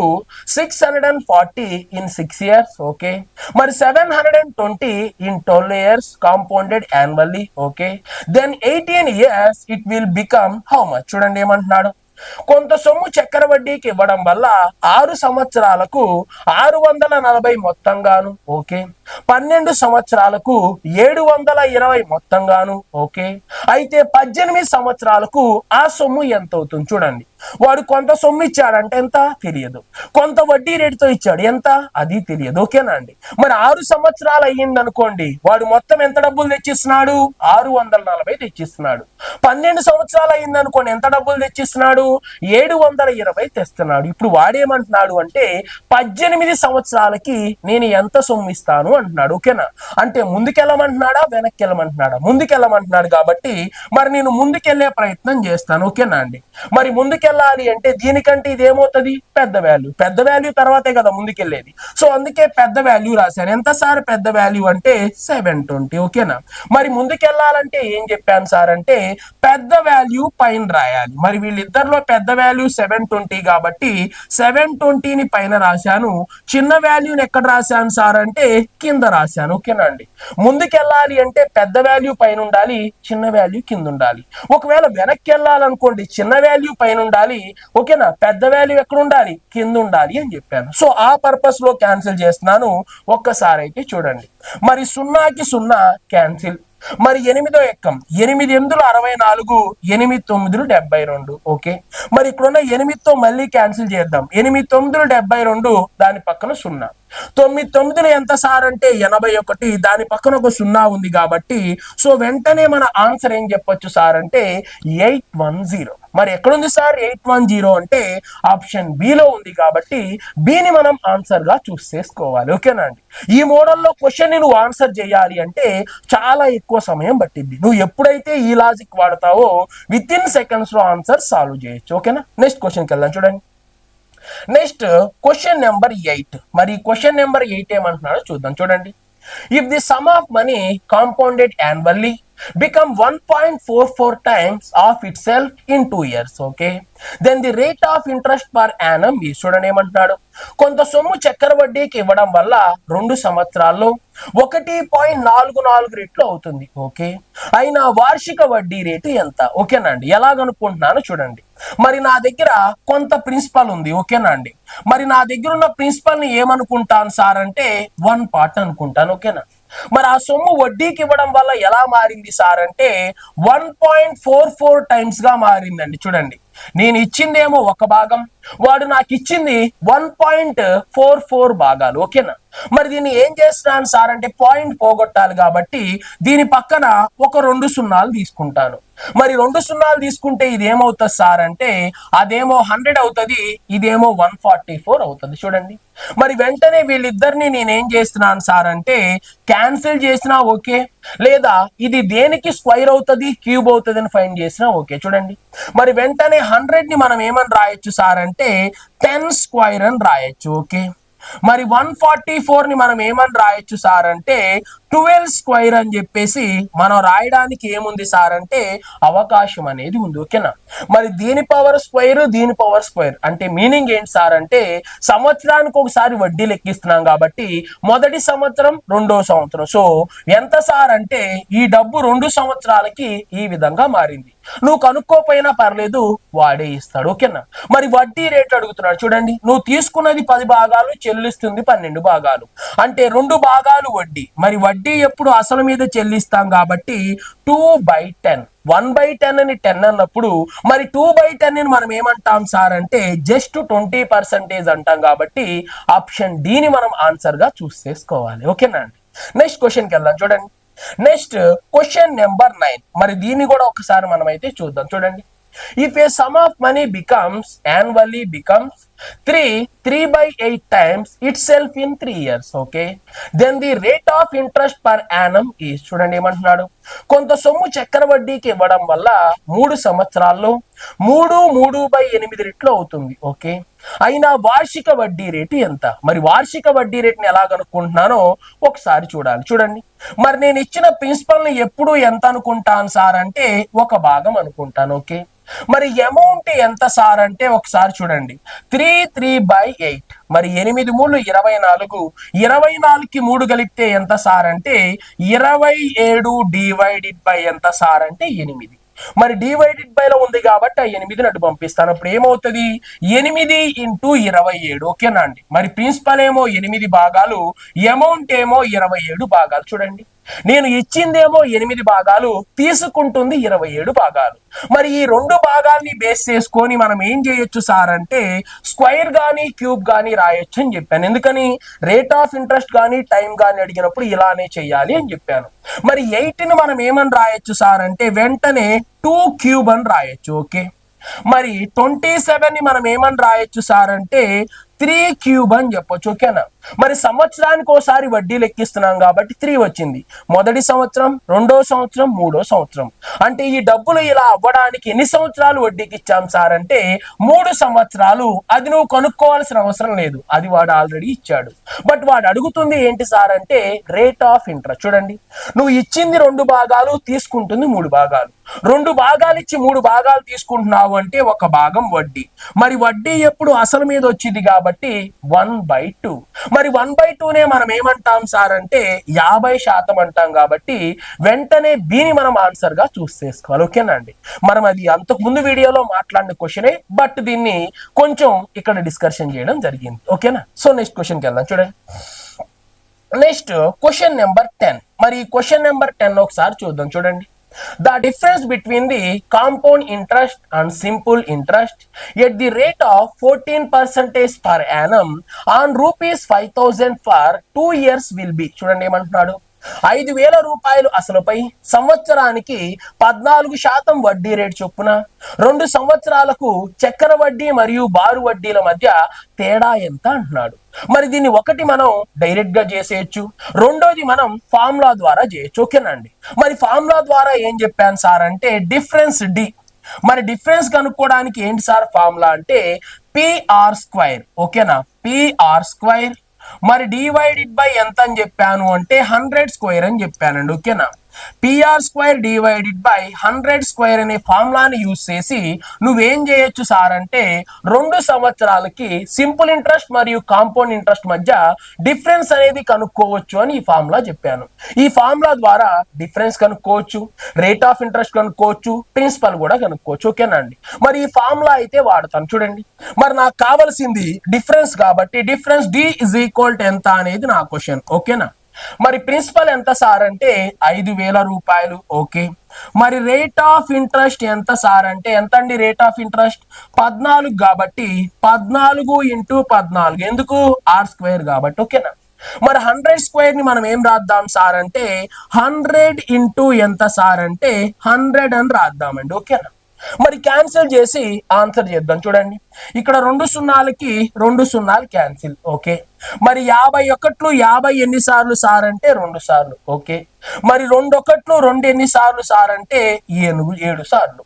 640 in 6 years, okay, మరి 720 in 12 years compounded annually, okay, then 18 years it will become how much? చూడండి ఏమంటున్నాడు. కొంత సొమ్ము చక్కెర వడ్డీకి ఇవ్వడం వల్ల 6 సంవత్సరాలకు 640 మొత్తంగాను, ఓకే. 12 సంవత్సరాలకు 720 మొత్తంగాను, ఓకే. అయితే 18 సంవత్సరాలకు ఆ సొమ్ము ఎంత అవుతుంది చూడండి. వాడు కొంత సొమ్ము ఇచ్చాడంటే ఎంత తెలియదు, కొంత వడ్డీ రేటుతో ఇచ్చాడు ఎంత అది తెలియదు, ఓకేనా అండి. మరి 6 సంవత్సరాలు అయ్యింది అనుకోండి, వాడు మొత్తం ఎంత డబ్బులు తెచ్చిస్తున్నాడు, 640 తెచ్చిస్తున్నాడు. 12 సంవత్సరాలు అయ్యింది అనుకోండి, ఎంత డబ్బులు తెచ్చిస్తున్నాడు, 720 తెస్తున్నాడు. ఇప్పుడు వాడేమంటున్నాడు అంటే 18 సంవత్సరాలకి నేను ఎంత సొమ్ము ఇస్తాను అంటున్నాడు, ఓకేనా. అంటే ముందుకెళ్ళమంటున్నాడా వెనక్కి ముందుకెళ్ళమంటున్నాడు కాబట్టి మరి నేను ముందుకెళ్లే ప్రయత్నం చేస్తాను, ఓకేనా అండి. మరి ముందుకెళ్ళాలి అంటే దీనికంటే ఇది ఏమవుతుంది, పెద్ద వాల్యూ తర్వాతే కదా ముందుకెళ్ళేది. సో అందుకే పెద్ద వాల్యూ రాశాను. ఎంత సార్ పెద్ద వాల్యూ అంటే 720, ఓకేనా. మరి ముందుకెళ్ళాలంటే ఏం చెప్పాను సార్ అంటే పెద్ద వాల్యూ పైన రాయాలి. మరి వీళ్ళిద్దరిలో పెద్ద వాల్యూ 720 కాబట్టి 720ని పైన రాశాను, చిన్న వాల్యూని ఎక్కడ రాశాను సార్ అంటే కింద రాశాను, ఓకేనా అండి. ముందుకెళ్ళాలి అంటే పెద్ద వాల్యూ పైన ఉండాలి, చిన్న వాల్యూ కింద ఉండాలి. ఒకవేళ వెనక్కి వెళ్ళాలనుకోండి చిన్న వాల్యూ పైన ఉండాలి, ఓకేనా, పెద్ద వాల్యూ ఎక్కడ ఉండాలి, కింద ఉండాలి అని చెప్పాను. సో ఆ పర్పస్ లో క్యాన్సిల్ చేస్తున్నాను. ఒక్కసారి అయితే చూడండి. మరి 0కి 0 క్యాన్సిల్. మరి 8వ ఎక్కం, 8 8 64, 8 9 72, ఓకే. మరి ఇక్కడున్న 8తో మళ్ళీ క్యాన్సిల్ చేద్దాం. 8 9 72, దాని పక్కన 0. 9 9 ఎంత సార్ అంటే 81, దాని పక్కన ఒక 0 ఉంది కాబట్టి సో వెంటనే మన ఆన్సర్ ఏం చెప్పొచ్చు సార్ అంటే 810. మరి ఎక్కడుంది సార్ 810 అంటే ఆప్షన్ బి లో ఉంది కాబట్టి బిని మనం ఆన్సర్ గా చూస్ చేసుకోవాలి, ఓకేనా అండి. ఈ మోడల్లో క్వశ్చన్ నువ్వు ఆన్సర్ చేయాలి అంటే చాలా ఎక్కువ సమయం పట్టింది. నువ్వు ఎప్పుడైతే ఈ లాజిక్ వాడతావో విత్ ఇన్ సెకండ్స్ లో ఆన్సర్ సాల్వ్ చేయొచ్చు, ఓకేనా. నెక్స్ట్ క్వశ్చన్కి వెళ్దాం చూడండి. Next question number 8. మరి క్వశ్చన్ నెంబర్ 8 ఏమంటున్నాడో చూద్దాం చూడండి. If the some of money compounded annually become 1.44 times of itself in 2 years, okay, then the rate of interest per annum is, చూడండి ఏమంటున్నాడు. కొంత సొమ్ము చక్కెర వడ్డీకి ఇవ్వడం వల్ల 2 సంవత్సరాల్లో 1.44 రెట్లు అవుతుంది, ఓకే. అయినా వార్షిక వడ్డీ రేటు ఎంత, ఓకేనా అండి. ఎలా కనుక్కుంటున్నాను చూడండి. మరి నా దగ్గర కొంత ప్రిన్సిపల్ ఉంది, ఓకేనా అండి. మరి నా దగ్గర ఉన్న ప్రిన్సిపల్ ని ఏమనుకుంటాను సార్ అంటే 1 part అనుకుంటాను, ఓకేనా. మరి ఆ సొమ్ము వడ్డీకి ఇవ్వడం వల్ల ఎలా మారింది సార్ అంటే 1.44 టైమ్స్ గా మారిందండి. చూడండి నేను ఇచ్చిందేమో ఒక భాగం, వాడు నాకు ఇచ్చింది 1.44 భాగాలు, ఓకేనా. మరి దీన్ని ఏం చేస్తున్నాను సార్ అంటే పాయింట్ పోగొట్టాలి కాబట్టి దీని పక్కన ఒక 2 సున్నాలు తీసుకుంటాను. మరి 2 సున్నాలు తీసుకుంటే ఇది ఏమవుతుంది సార్ అంటే అదేమో 100 అవుతుంది, ఇదేమో 144 అవుతుంది. చూడండి మరి వెంటనే వీళ్ళిద్దరిని నేనేం చేస్తున్నాను సార్ అంటే క్యాన్సిల్ చేసినా ఓకే, లేదా ఇది దేనికి స్క్వైర్ అవుతుంది క్యూబ్ అవుతుంది అని ఫైండ్ చేసినా ఓకే. చూడండి మరి వెంటనే 100 ని మనం ఏమని రాయొచ్చు సార్ అంటే 10 స్క్వైర్ అని రాయొచ్చు, ఓకే. మరి 144 ని మనం ఏమని రాయొచ్చు సార్ అంటే 12 స్క్వేర్ అని చెప్పేసి మనం రాయడానికి ఏముంది సార్ అంటే అవకాశం అనేది ఉంది. ఓకేనా, మరి దీని పవర్ స్క్వేర్ దీని పవర్ స్క్వేర్ అంటే మీనింగ్ ఏంటి సార్ అంటే సంవత్సరానికి ఒకసారి వడ్డీ లెక్కిస్తున్నాం కాబట్టి మొదటి సంవత్సరం రెండో సంవత్సరం. సో ఎంత సార్ అంటే ఈ డబ్బు 2 సంవత్సరాలకి ఈ విధంగా మారింది. నువ్వు కనుక్కోపోయినా పర్లేదు, వాడే ఇస్తాడు. ఓకేనా, మరి వడ్డీ రేట్ అడుగుతున్నాడు చూడండి. నువ్వు తీసుకున్నది 10 భాగాలు, చెల్లిస్తుంది 12 భాగాలు, అంటే 2 భాగాలు వడ్డీ. మరి వడ్డీ ఎప్పుడు అసలు మీద చెల్లిస్తాం కాబట్టి 2/10. 1/10 అని 10 అన్నప్పుడు మరి 2/10 ని మనం ఏమంటాం సార్ అంటే జస్ట్ 20% అంటాం కాబట్టి ఆప్షన్ డి ని మనం ఆన్సర్ గా చూస్ చేసుకోవాలి. ఓకేనా అండి, నెక్స్ట్ క్వశ్చన్కి వెళ్దాం చూడండి. Next question number 9. మరి దీన్ని కూడా ఒకసారి మనం అయితే చూద్దాం చూడండి. If A sum of money becomes annually becomes 3/8 times itself in 3 years, okay, then the rate of interest per annum is, చూడండి ఏమంటున్నాడు, కొంత సొమ్ము చక్కెర వడ్డీకి ఇవ్వడం వల్ల 3 సంవత్సరాల్లో 3/8 రెట్లు అవుతుంది. ఓకే, అయినా వార్షిక వడ్డీ రేటు ఎంత? మరి వార్షిక వడ్డీ రేటుని ఎలా కనుక్కుంటున్నానో ఒకసారి చూడాలి చూడండి. మరి నేను ఇచ్చిన ప్రిన్సిపల్ ని ఎప్పుడు ఎంత అనుకుంటాను సార్ అంటే 1 భాగం అనుకుంటాను. ఓకే, మరి అమౌంట్ ఎంత సార్ అంటే ఒకసారి చూడండి, 3/8. మరి 8 3 24, 24కి 3 కలిపితే ఎంత సార్ అంటే 27 డివైడెడ్ బై ఎంత సార్ అంటే 8. మరి డివైడెడ్ బై లో ఉంది కాబట్టి ఆ 8ని అటు పంపిస్తాను. అప్పుడు ఏమవుతుంది 8 × 27. ఓకేనా అండి, మరి ప్రిన్సిపల్ ఏమో 8 భాగాలు, అమౌంట్ ఏమో 27 భాగాలు. చూడండి నేను ఇచ్చిందేమో 8 భాగాలు, తీసుకుంటుంది 27 భాగాలు. మరి ఈ 2 భాగాల్ని బేస్ చేసుకొని మనం ఏం చేయొచ్చు సార్ అంటే స్క్వేర్ గానీ క్యూబ్ గానీ రాయొచ్చు అని చెప్పాను. ఎందుకని రేట్ ఆఫ్ ఇంట్రెస్ట్ గానీ టైం గానీ అడిగినప్పుడు ఇలానే చెయ్యాలి అని చెప్పాను. మరి 8ని మనం ఏమని రాయొచ్చు సార్ అంటే వెంటనే 2 క్యూబ్ అని రాయొచ్చు. ఓకే, మరి 27 ని మనం ఏమని రాయొచ్చు సార్ అంటే 3 క్యూబ్ అని చెప్పొచ్చు. ఓకేనా, మరి సంవత్సరానికి ఒకసారి వడ్డీ లెక్కిస్తున్నాం కాబట్టి 3 వచ్చింది. మొదటి సంవత్సరం, రెండో సంవత్సరం, మూడో సంవత్సరం. అంటే ఈ డబ్బులు ఇలా అవ్వడానికి ఎన్ని సంవత్సరాలు వడ్డీకి ఇచ్చాం సార్ అంటే 3 సంవత్సరాలు. అది నువ్వు కనుక్కోవాల్సిన అవసరం లేదు, అది వాడు ఆల్రెడీ ఇచ్చాడు. బట్ వాడు అడుగుతుంది ఏంటి సార్ అంటే రేట్ ఆఫ్ ఇంట్రెస్ట్. చూడండి నువ్వు ఇచ్చింది 2 భాగాలు, తీసుకుంటుంది 3 భాగాలు. 2 భాగాలు ఇచ్చి 3 భాగాలు తీసుకుంటున్నావు అంటే 1 భాగం వడ్డీ. మరి వడ్డీ ఎప్పుడు అసలు మీద వచ్చింది కాబట్టి 1/2. మరి 1/2నే మనం ఏమంటాం సార్ అంటే 50% అంటాం కాబట్టి వెంటనే బీని మనం ఆన్సర్ గా చూస్ చేసుకోవాలి. ఓకేనా అండి, మనం అది అంతకు ముందు వీడియోలో మాట్లాడిన క్వశ్చనే, బట్ దీన్ని కొంచెం ఇక్కడ డిస్కషన్ చేయడం జరిగింది. ఓకేనా, సో నెక్స్ట్ క్వశ్చన్కి వెళ్దాం చూడండి. Next question number 10. మరి క్వశ్చన్ నెంబర్ 10 ఒకసారి చూద్దాం చూడండి. The difference between the compound interest and simple interest at the rate of 14% per annum on rupees 5,000 for 2 years will be, చూడండి ఏమంటున్నాడు, 5,000 రూపాయలు అసలుపై సంవత్సరానికి 14% వడ్డీ రేటు చొప్పున 2 సంవత్సరాలకు చక్కెర వడ్డీ మరియు బారు వడ్డీల మధ్య తేడా ఎంత అంటున్నాడు. మరి దీన్ని ఒకటి మనం డైరెక్ట్ గా చేసేయచ్చు, రెండోది మనం ఫార్ములా ద్వారా చేయొచ్చు. ఓకేనండి, మరి ఫార్ములా ద్వారా ఏం చెప్పాను సార్ అంటే డిఫరెన్స్ డి. మరి డిఫరెన్స్ కనుక్కోవడానికి ఏంటి సార్ ఫార్ములా అంటే PR². ఓకేనా, PR². మరి డివైడెడ్ బై ఎంత అని చెప్పాను అంటే 100² అని చెప్పానండి. ఓకేనా, PR² డివైడెడ్ బై 100² అనే ఫార్ములాని యూజ్ చేసి నువ్వేం చేయొచ్చు సార్ అంటే 2 సంవత్సరాలకి సింపుల్ ఇంట్రెస్ట్ మరియు కాంపౌండ్ ఇంట్రెస్ట్ మధ్య డిఫరెన్స్ అనేది కనుక్కోవచ్చు అని ఈ ఫార్ములా చెప్పాను. ఈ ఫార్ములా ద్వారా డిఫరెన్స్ కనుక్కోవచ్చు, రేట్ ఆఫ్ ఇంట్రెస్ట్ కనుక్కోవచ్చు, ప్రిన్సిపల్ కూడా కనుక్కోవచ్చు. ఓకేనా అండి, మరి ఈ ఫార్ములా అయితే వాడతాను చూడండి. మరి నాకు కావాల్సింది డిఫరెన్స్ కాబట్టి డిఫరెన్స్ D = ఎంత అనేది నా క్వశ్చన్. ఓకేనా, మరి ప్రిన్సిపల్ ఎంత సార్ అంటే 5,000 రూపాయలు. ఓకే, మరి రేట్ ఆఫ్ ఇంట్రెస్ట్ ఎంత సార్ అంటే ఎంత అండి రేట్ ఆఫ్ ఇంట్రెస్ట్ 14 కాబట్టి 14 × 14 ఎందుకు R² కాబట్టి. ఓకేనా, మరి 100² ని మనం ఏం రాద్దాం సార్ అంటే 100 × ఎంత సార్ అంటే 100 అని రాద్దామండి. ఓకేనా, మరి క్యాన్సిల్ చేసి ఆన్సర్ చేద్దాం చూడండి. ఇక్కడ 2 సున్నాలకి 2 సున్నాలు క్యాన్సిల్. ఓకే, మరి 51 50 ఎన్నిసార్లు సార్ అంటే 2 సార్లు. ఓకే, మరి 2 1 2 ఎన్నిసార్లు సార్ అంటే 7 సార్లు.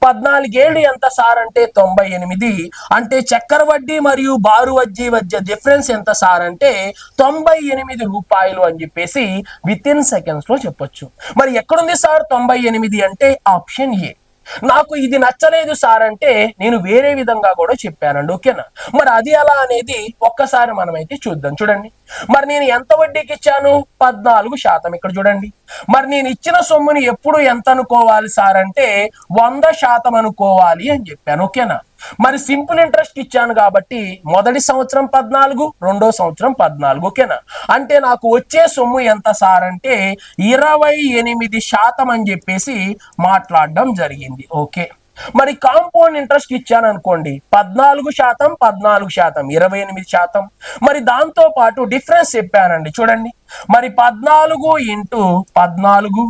14 ఏళ్ళు ఎంత సార్ అంటే 98. అంటే చక్కెర వడ్డీ మరియు బారు వడ్డీ మధ్య డిఫరెన్స్ ఎంత సార్ అంటే 98 రూపాయలు అని చెప్పేసి విత్ ఇన్ సెకండ్స్ లో చెప్పొచ్చు. మరి ఎక్కడుంది సార్ 98 అంటే ఆప్షన్ ఏ. నాకు ఇది నచ్చలేదు సార్ అంటే నేను వేరే విధంగా కూడా చెప్పానండి. ఓకేనా, మరి అది ఎలా అనేది ఒక్కసారి మనమైతే చూద్దాం. చూడండి, మరి నేను ఎంత వడ్డీకి ఇచ్చాను? 14%. ఇక్కడ చూడండి, మరి నేను ఇచ్చిన సొమ్ముని ఎప్పుడు ఎంత అనుకోవాలి సార్ అంటే 100% అనుకోవాలి అని చెప్పాను. ఓకేనా, మరి సింపుల్ ఇంట్రెస్ట్ ఇచ్చాను కాబట్టి మొదటి సంవత్సరం 14, రెండో సంవత్సరం 14. ఓకేనా, అంటే నాకు వచ్చే సొమ్ము ఎంత సార్ అంటే 28% అని చెప్పేసి మాట్లాడడం జరిగింది. ఓకే, మరి కాంపౌండ్ ఇంట్రెస్ట్ ఇచ్చాను అనుకోండి 14%, 14%, 28%. మరి దాంతో పాటు డిఫరెన్స్ చెప్పానండి. చూడండి, మరి 14 ఇంటూ 14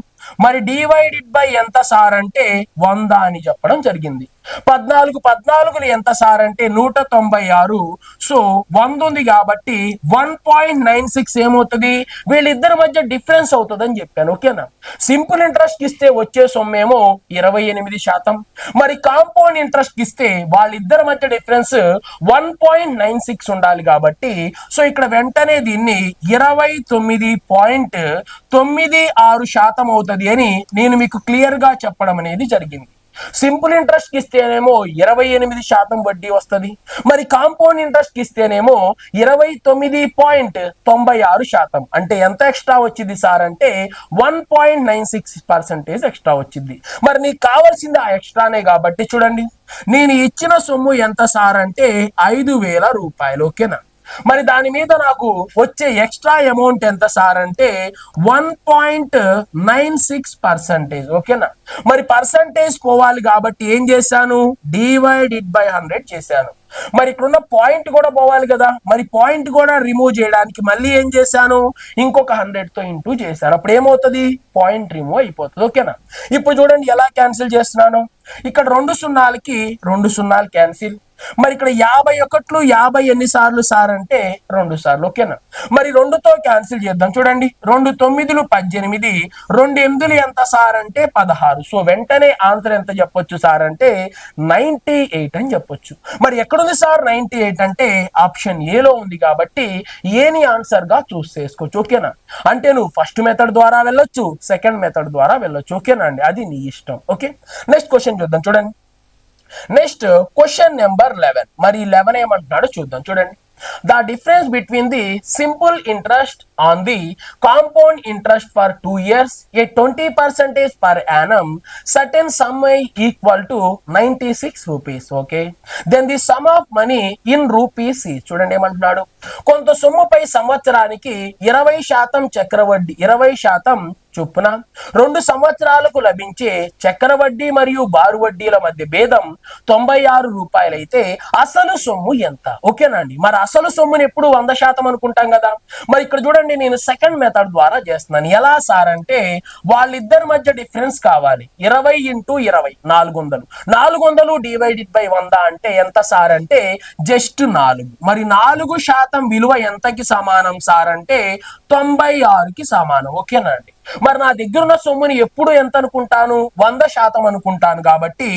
మరి డివైడెడ్ బై ఎంత సార్ అంటే 100 అని చెప్పడం జరిగింది. 14 ఎంత సార్ అంటే 196. సో 100 ఉంది కాబట్టి 1.96 ఏమవుతుంది? వీళ్ళిద్దరి మధ్య డిఫరెన్స్ అవుతుంది అని చెప్పాను. ఓకేనా, సింపుల్ ఇంట్రెస్ట్ ఇస్తే వచ్చే సొమ్మేమో 28%. మరి కాంపౌండ్ ఇంట్రెస్ట్ ఇస్తే వాళ్ళిద్దరి మధ్య డిఫరెన్స్ 1.96 ఉండాలి కాబట్టి సో ఇక్కడ వెంటనే దీన్ని 29.96% అవుతుంది అని నేను మీకు క్లియర్ గా చెప్పడం అనేది జరిగింది. సింపుల్ ఇంట్రెస్ట్ ఇస్తేనేమో 28% వడ్డీ వస్తుంది. మరి కాంపౌండ్ ఇంట్రెస్ట్ ఇస్తేనేమో 29.96%. అంటే ఎంత ఎక్స్ట్రా వచ్చింది సార్ అంటే 1.96% ఎక్స్ట్రా వచ్చింది. మరి నీకు కావాల్సింది ఆ ఎక్స్ట్రానే కాబట్టి చూడండి, నేను ఇచ్చిన సొమ్ము ఎంత సార్ అంటే 5,000 రూపాయలు. ఓకేనా, మరి దాని మీద నాకు వచ్చే ఎక్స్ట్రా అమౌంట్ ఎంత సార్ అంటే 1.96%. ఓకేనా, మరి పర్సంటేజ్ పోవాలి కాబట్టి ఏం చేశాను? డివైడెడ్ బై 100 చేశాను. మరి ఇక్కడున్న పాయింట్ కూడా పోవాలి కదా, మరి పాయింట్ కూడా రిమూవ్ చేయడానికి మళ్ళీ ఏం చేశాను? ఇంకొక 100తో ఇంటూ చేశాను. అప్పుడు ఏమవుతుంది? పాయింట్ రిమూవ్ అయిపోతుంది. ఓకేనా, ఇప్పుడు చూడండి ఎలా క్యాన్సిల్ చేస్తున్నాను. ఇక్కడ 2 సున్నాలకి 2 సున్నాలు క్యాన్సిల్. మరి ఇక్కడ 51 50 ఎన్నిసార్లు సార్ అంటే 2 సార్లు. ఓకేనా, మరి 2తో క్యాన్సిల్ చేద్దాం. చూడండి, 2 9లు 18, 2 8లు ఎంత సార్ అంటే 16. సో వెంటనే ఆన్సర్ ఎంత చెప్పొచ్చు సార్ అంటే 98 అని చెప్పొచ్చు. మరి ఎక్కడుంది సార్ 98 అంటే ఆప్షన్ ఏలో ఉంది కాబట్టి ఏని ఆన్సర్ గా చూస్ చేసుకోవచ్చు. ఓకేనా, అంటే నువ్వు ఫస్ట్ మెథడ్ ద్వారా వెళ్ళొచ్చు, సెకండ్ మెథడ్ ద్వారా వెళ్ళొచ్చు. ఓకేనా అండి, అది నీ ఇష్టం. ఓకే, నెక్స్ట్ క్వశ్చన్ చూద్దాం. చూడండి, నెక్స్ట్ క్వశ్చన్ నెంబర్ 11. మరి 11 ఏమంటున్నాడో చూద్దాం. చూడండి, the difference between the simple interest on the compound interest for 2 years a 20% per annum certain sum equal to 96 rupees. Okay, then the sum of money in rupees is. చూడండి ఏమంటున్నాడు, కొంత సొమ్ముపై సంవత్సరానికి 20% చక్రవడ్డీ 20% చొప్పున 2 సంవత్సరాలకు లభించే చక్కెర వడ్డీ మరియు బారు వడ్డీల మధ్య భేదం 96 రూపాయలైతే అసలు సొమ్ము ఎంత? ఓకేనా అండి, మరి అసలు సొమ్ముని ఎప్పుడు 100% అనుకుంటాం కదా. మరి ఇక్కడ చూడండి, నేను సెకండ్ మెథడ్ ద్వారా చేస్తున్నాను. ఎలా సార్ అంటే వాళ్ళిద్దరి మధ్య డిఫరెన్స్ కావాలి. 20 ఇంటూ 20 400. 400 డివైడెడ్ బై 100 అంటే ఎంత సార్ అంటే జస్ట్ 4. మరి 4% విలువ ఎంతకి సమానం సార్ అంటే 96కి సమానం. ఓకేనా అండి, మరి నా దగ్గర ఉన్న సొమ్ముని ఎప్పుడు ఎంత అనుకుంటాను? 100% అనుకుంటాను కాబట్టి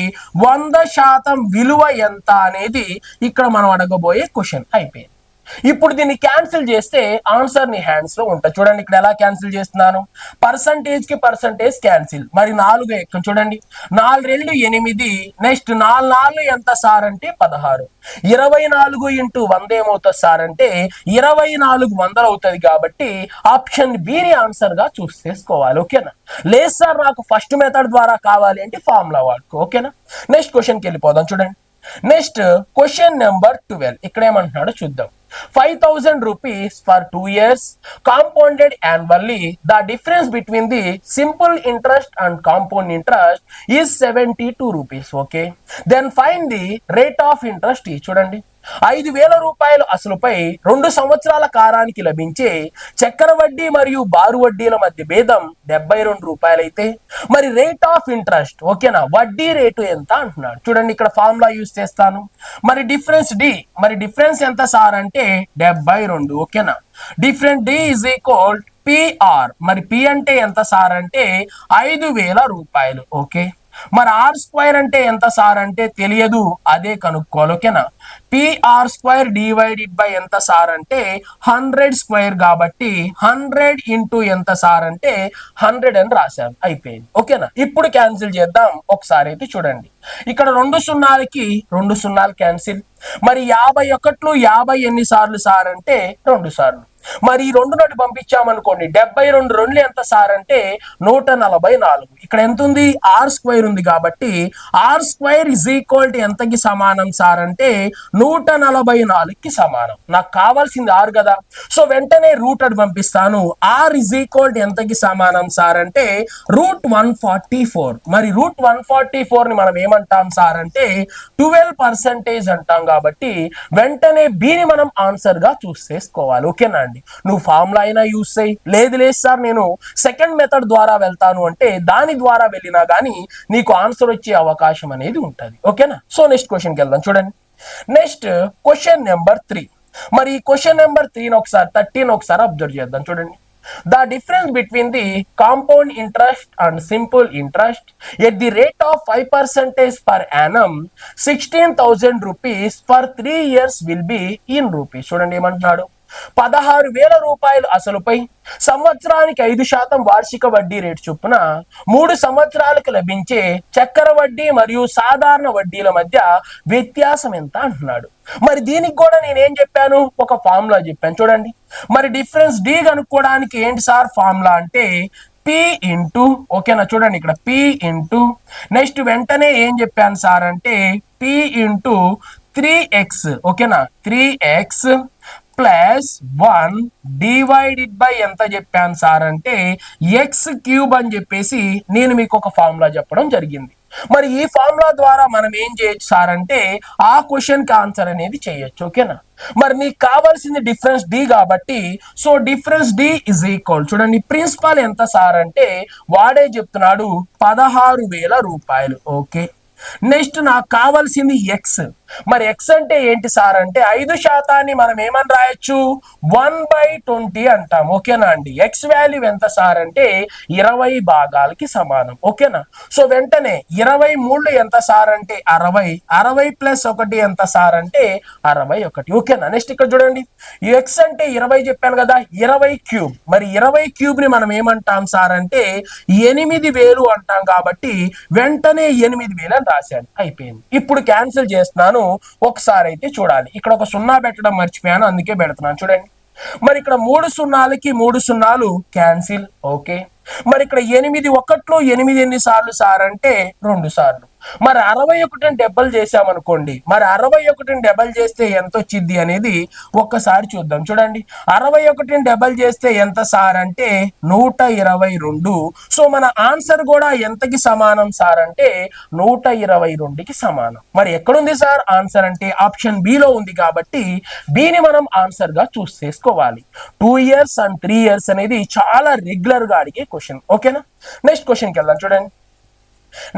100% విలువ ఎంత అనేది ఇక్కడ మనం అడగబోయే క్వశ్చన్ అయిపోయింది. ఇప్పుడు దీన్ని క్యాన్సిల్ చేస్తే ఆన్సర్ నీ హ్యాండ్స్ లో ఉంటుంది. చూడండి ఇక్కడ ఎలా క్యాన్సిల్ చేస్తున్నాను. పర్సంటేజ్ కి పర్సంటేజ్ క్యాన్సిల్. మరి 4 ఎక్కడ చూడండి, 4 2 8. నెక్స్ట్ 4 4 ఎంత సార్ అంటే 16. 24 ఇంటూ 100 ఏమవుతుంది సార్ అంటే 2400 అవుతుంది కాబట్టి ఆప్షన్ బి ని ఆన్సర్ గా చూస్ చేసుకోవాలి. ఓకేనా, లేదు సార్ నాకు ఫస్ట్ మెథడ్ ద్వారా కావాలి అంటే ఫార్ములా వాడుకో. ఓకేనా, నెక్స్ట్ క్వశ్చన్ కి వెళ్ళిపోదాం. చూడండి, నెక్స్ట్ క్వశ్చన్ నెంబర్ 12. ఇక్కడ ఏమంటున్నాడో చూద్దాం. 5,000 rupees for 2 years compounded annually. The difference between the simple interest and compound interest is 72 rupees. Okay, then find the rate of interest. చూడండి, 5,000 రూపాయలు అసలుపై 2 సంవత్సరాల కాలానికి లభించే చక్కెర వడ్డీ మరియు బారు వడ్డీల మధ్య భేదం 72 రూపాయలైతే మరి రేట్ ఆఫ్ ఇంట్రెస్ట్ ఓకేనా వడ్డీ రేటు ఎంత అంటున్నాడు. చూడండి ఇక్కడ ఫార్ములా యూస్ చేస్తాను. మరి డిఫరెన్స్ డి, మరి డిఫరెన్స్ ఎంత సార్ అంటే 72. ఓకేనా, difference D is equal P R. మరి పి అంటే ఎంత సార్ అంటే 5,000 రూపాయలు. ఓకే, మరి ఆర్ స్క్వేర్ అంటే ఎంత సార్ అంటే తెలియదు, అదే కనుక్కోవాలి. ఓకేనా. పిఆర్ స్క్వేర్ డివైడెడ్ బై ఎంత సార్ అంటే 100 స్క్వేర్, కాబట్టి 100 ఇంటూ ఎంత సార్ అంటే 100 అని రాశాను, అయిపోయింది. ఓకేనా. ఇప్పుడు క్యాన్సిల్ చేద్దాం ఒకసారి అయితే చూడండి. ఇక్కడ 2 సున్నాలకి 2 సున్నాలు క్యాన్సిల్. మరి 51 50 ఎన్ని సార్లు సార్ అంటే 2 సార్లు. మరి ఈ 2 నోటి పంపించామనుకోండి, 72 2 ఎంత సార్ అంటే 144. ఇక్కడ ఎంత ఉంది, ఆర్ స్క్వేర్ ఉంది, కాబట్టి R square is equal to ఎంతకి సమానం సార్ అంటే 144కి సమానం. నాకు కావాల్సింది ఆర్ కదా, సో వెంటనే రూట్ అని పంపిస్తాను. ఆర్ ఇజ్ ఈక్వల్ టు ఎంతకి సమానం సార్ అంటే √144. మరి √144 ని మనం ఏమంటాం సార్ అంటే 12% అంటాం, కాబట్టి వెంటనే బిని మనం ఆన్సర్ గా చూస్ చేసుకోవాలి. ఓకేనా అండి. నువ్వు ఫార్ములా అయినా యూస్ చేయి, లేదు సార్ నేను సెకండ్ మెథడ్ ద్వారా వెళ్తాను అంటే దాని ద్వారా వెళ్ళినా గానీ నీకు ఆన్సర్ వచ్చే అవకాశం అనేది ఉంటది. ఓకేనా. సో నెక్స్ట్ క్వశ్చన్కి వెళ్దాం చూడండి. Next question number 3. మరి ఈ క్వశ్చన్ నెంబర్ 3 ఒకసారి 13 ఒకసారి అబ్జర్వ్ చేద్దాం చూడండి. The difference between the compound interest and simple interest at the rate of 5% per annum 16,000 rupees for 3 years will be in rupees. చూడండి ఏమంటున్నాడు, 16,000 రూపాయలు అసలుపై సంవత్సరానికి 5% వార్షిక వడ్డీ రేటు చొప్పున 3 సంవత్సరాలకు లభించే చక్కెర వడ్డీ మరియు సాధారణ వడ్డీల మధ్య వ్యత్యాసం ఎంత అంటున్నాడు. మరి దీనికి కూడా నేనేం చెప్పాను, ఒక ఫార్ములా చెప్పాను చూడండి. మరి డిఫరెన్స్ డి కనుక్కోవడానికి ఏంటి సార్ ఫార్ములా అంటే పి ఇంటూ, ఓకేనా చూడండి ఇక్కడ పి ఇంటూ, నెక్స్ట్ వెంటనే ఏం చెప్పాను సార్ అంటే పి ఇంటూ 3x, ఓకేనా 3x ప్లస్ 1 డివైడెడ్ బై ఎంత చెప్పాను సార్ అంటే x³ అని చెప్పేసి నేను మీకు ఒక ఫార్ములా చెప్పడం జరిగింది. మరి ఈ ఫార్ములా ద్వారా మనం ఏం చేయొచ్చు సార్ అంటే ఆ క్వశ్చన్ కి ఆన్సర్ అనేది చేయొచ్చు. ఓకేనా. మరి నీకు కావాల్సింది డిఫరెన్స్ డి కాబట్టి so difference D is equal, చూడండి ప్రిన్సిపల్ ఎంత సార్ అంటే వాడే చెప్తున్నాడు 16,000 రూపాయలు. ఓకే. నెక్స్ట్ నాకు కావాల్సింది ఎక్స్. మరి ఎక్స్ అంటే ఏంటి సార్ అంటే 5% మనం ఏమని రాయొచ్చు 1/20 అంటాం. ఓకేనా అండి. ఎక్స్ వాల్యూ ఎంత సార్ అంటే 20 భాగాలకి సమానం. ఓకేనా. సో వెంటనే 23 ఎంత సార్ అంటే 60, 60 ప్లస్ 1 ఎంత సార్ అంటే 61. ఓకేనా. నెక్స్ట్ ఇక్కడ చూడండి, ఎక్స్ అంటే 20 చెప్పాను కదా, 20³ మరి 20³ ని మనం ఏమంటాం సార్ అంటే 8,000 అంటాం, కాబట్టి వెంటనే 8,000 అని రాశాను, అయిపోయింది. ఇప్పుడు క్యాన్సిల్ చేస్తున్నాను, ఒకసారి అయితే చూడాలి. ఇక్కడ ఒక 0 పెట్టడం మర్చిపోయాను, అందుకే పెడుతున్నాను చూడండి. మరి ఇక్కడ 3 సున్నాలకి 3 సున్నాలు క్యాన్సిల్. ఓకే. మరి ఇక్కడ 8 1 8 ఎన్ని సార్లు సార్ అంటే 2 సార్లు. మరి 61 డబల్ చేసామనుకోండి, మరి 61 డబల్ చేస్తే ఎంత వచ్చింది అనేది ఒక్కసారి చూద్దాం చూడండి. 61 డబల్ చేస్తే ఎంత సార్ అంటే 122. సో మన ఆన్సర్ కూడా ఎంతకి సమానం సార్ అంటే 122కి సమానం. మరి ఎక్కడుంది సార్ ఆన్సర్ అంటే ఆప్షన్ బి లో ఉంది, కాబట్టి బిని మనం ఆన్సర్ గా చూస్ చేసుకోవాలి. 2 years అండ్ 3 years అనేది చాలా రెగ్యులర్ గా అడిగే క్వశ్చన్. ఓకేనా. నెక్స్ట్ క్వశ్చన్కి వెళ్దాం చూడండి.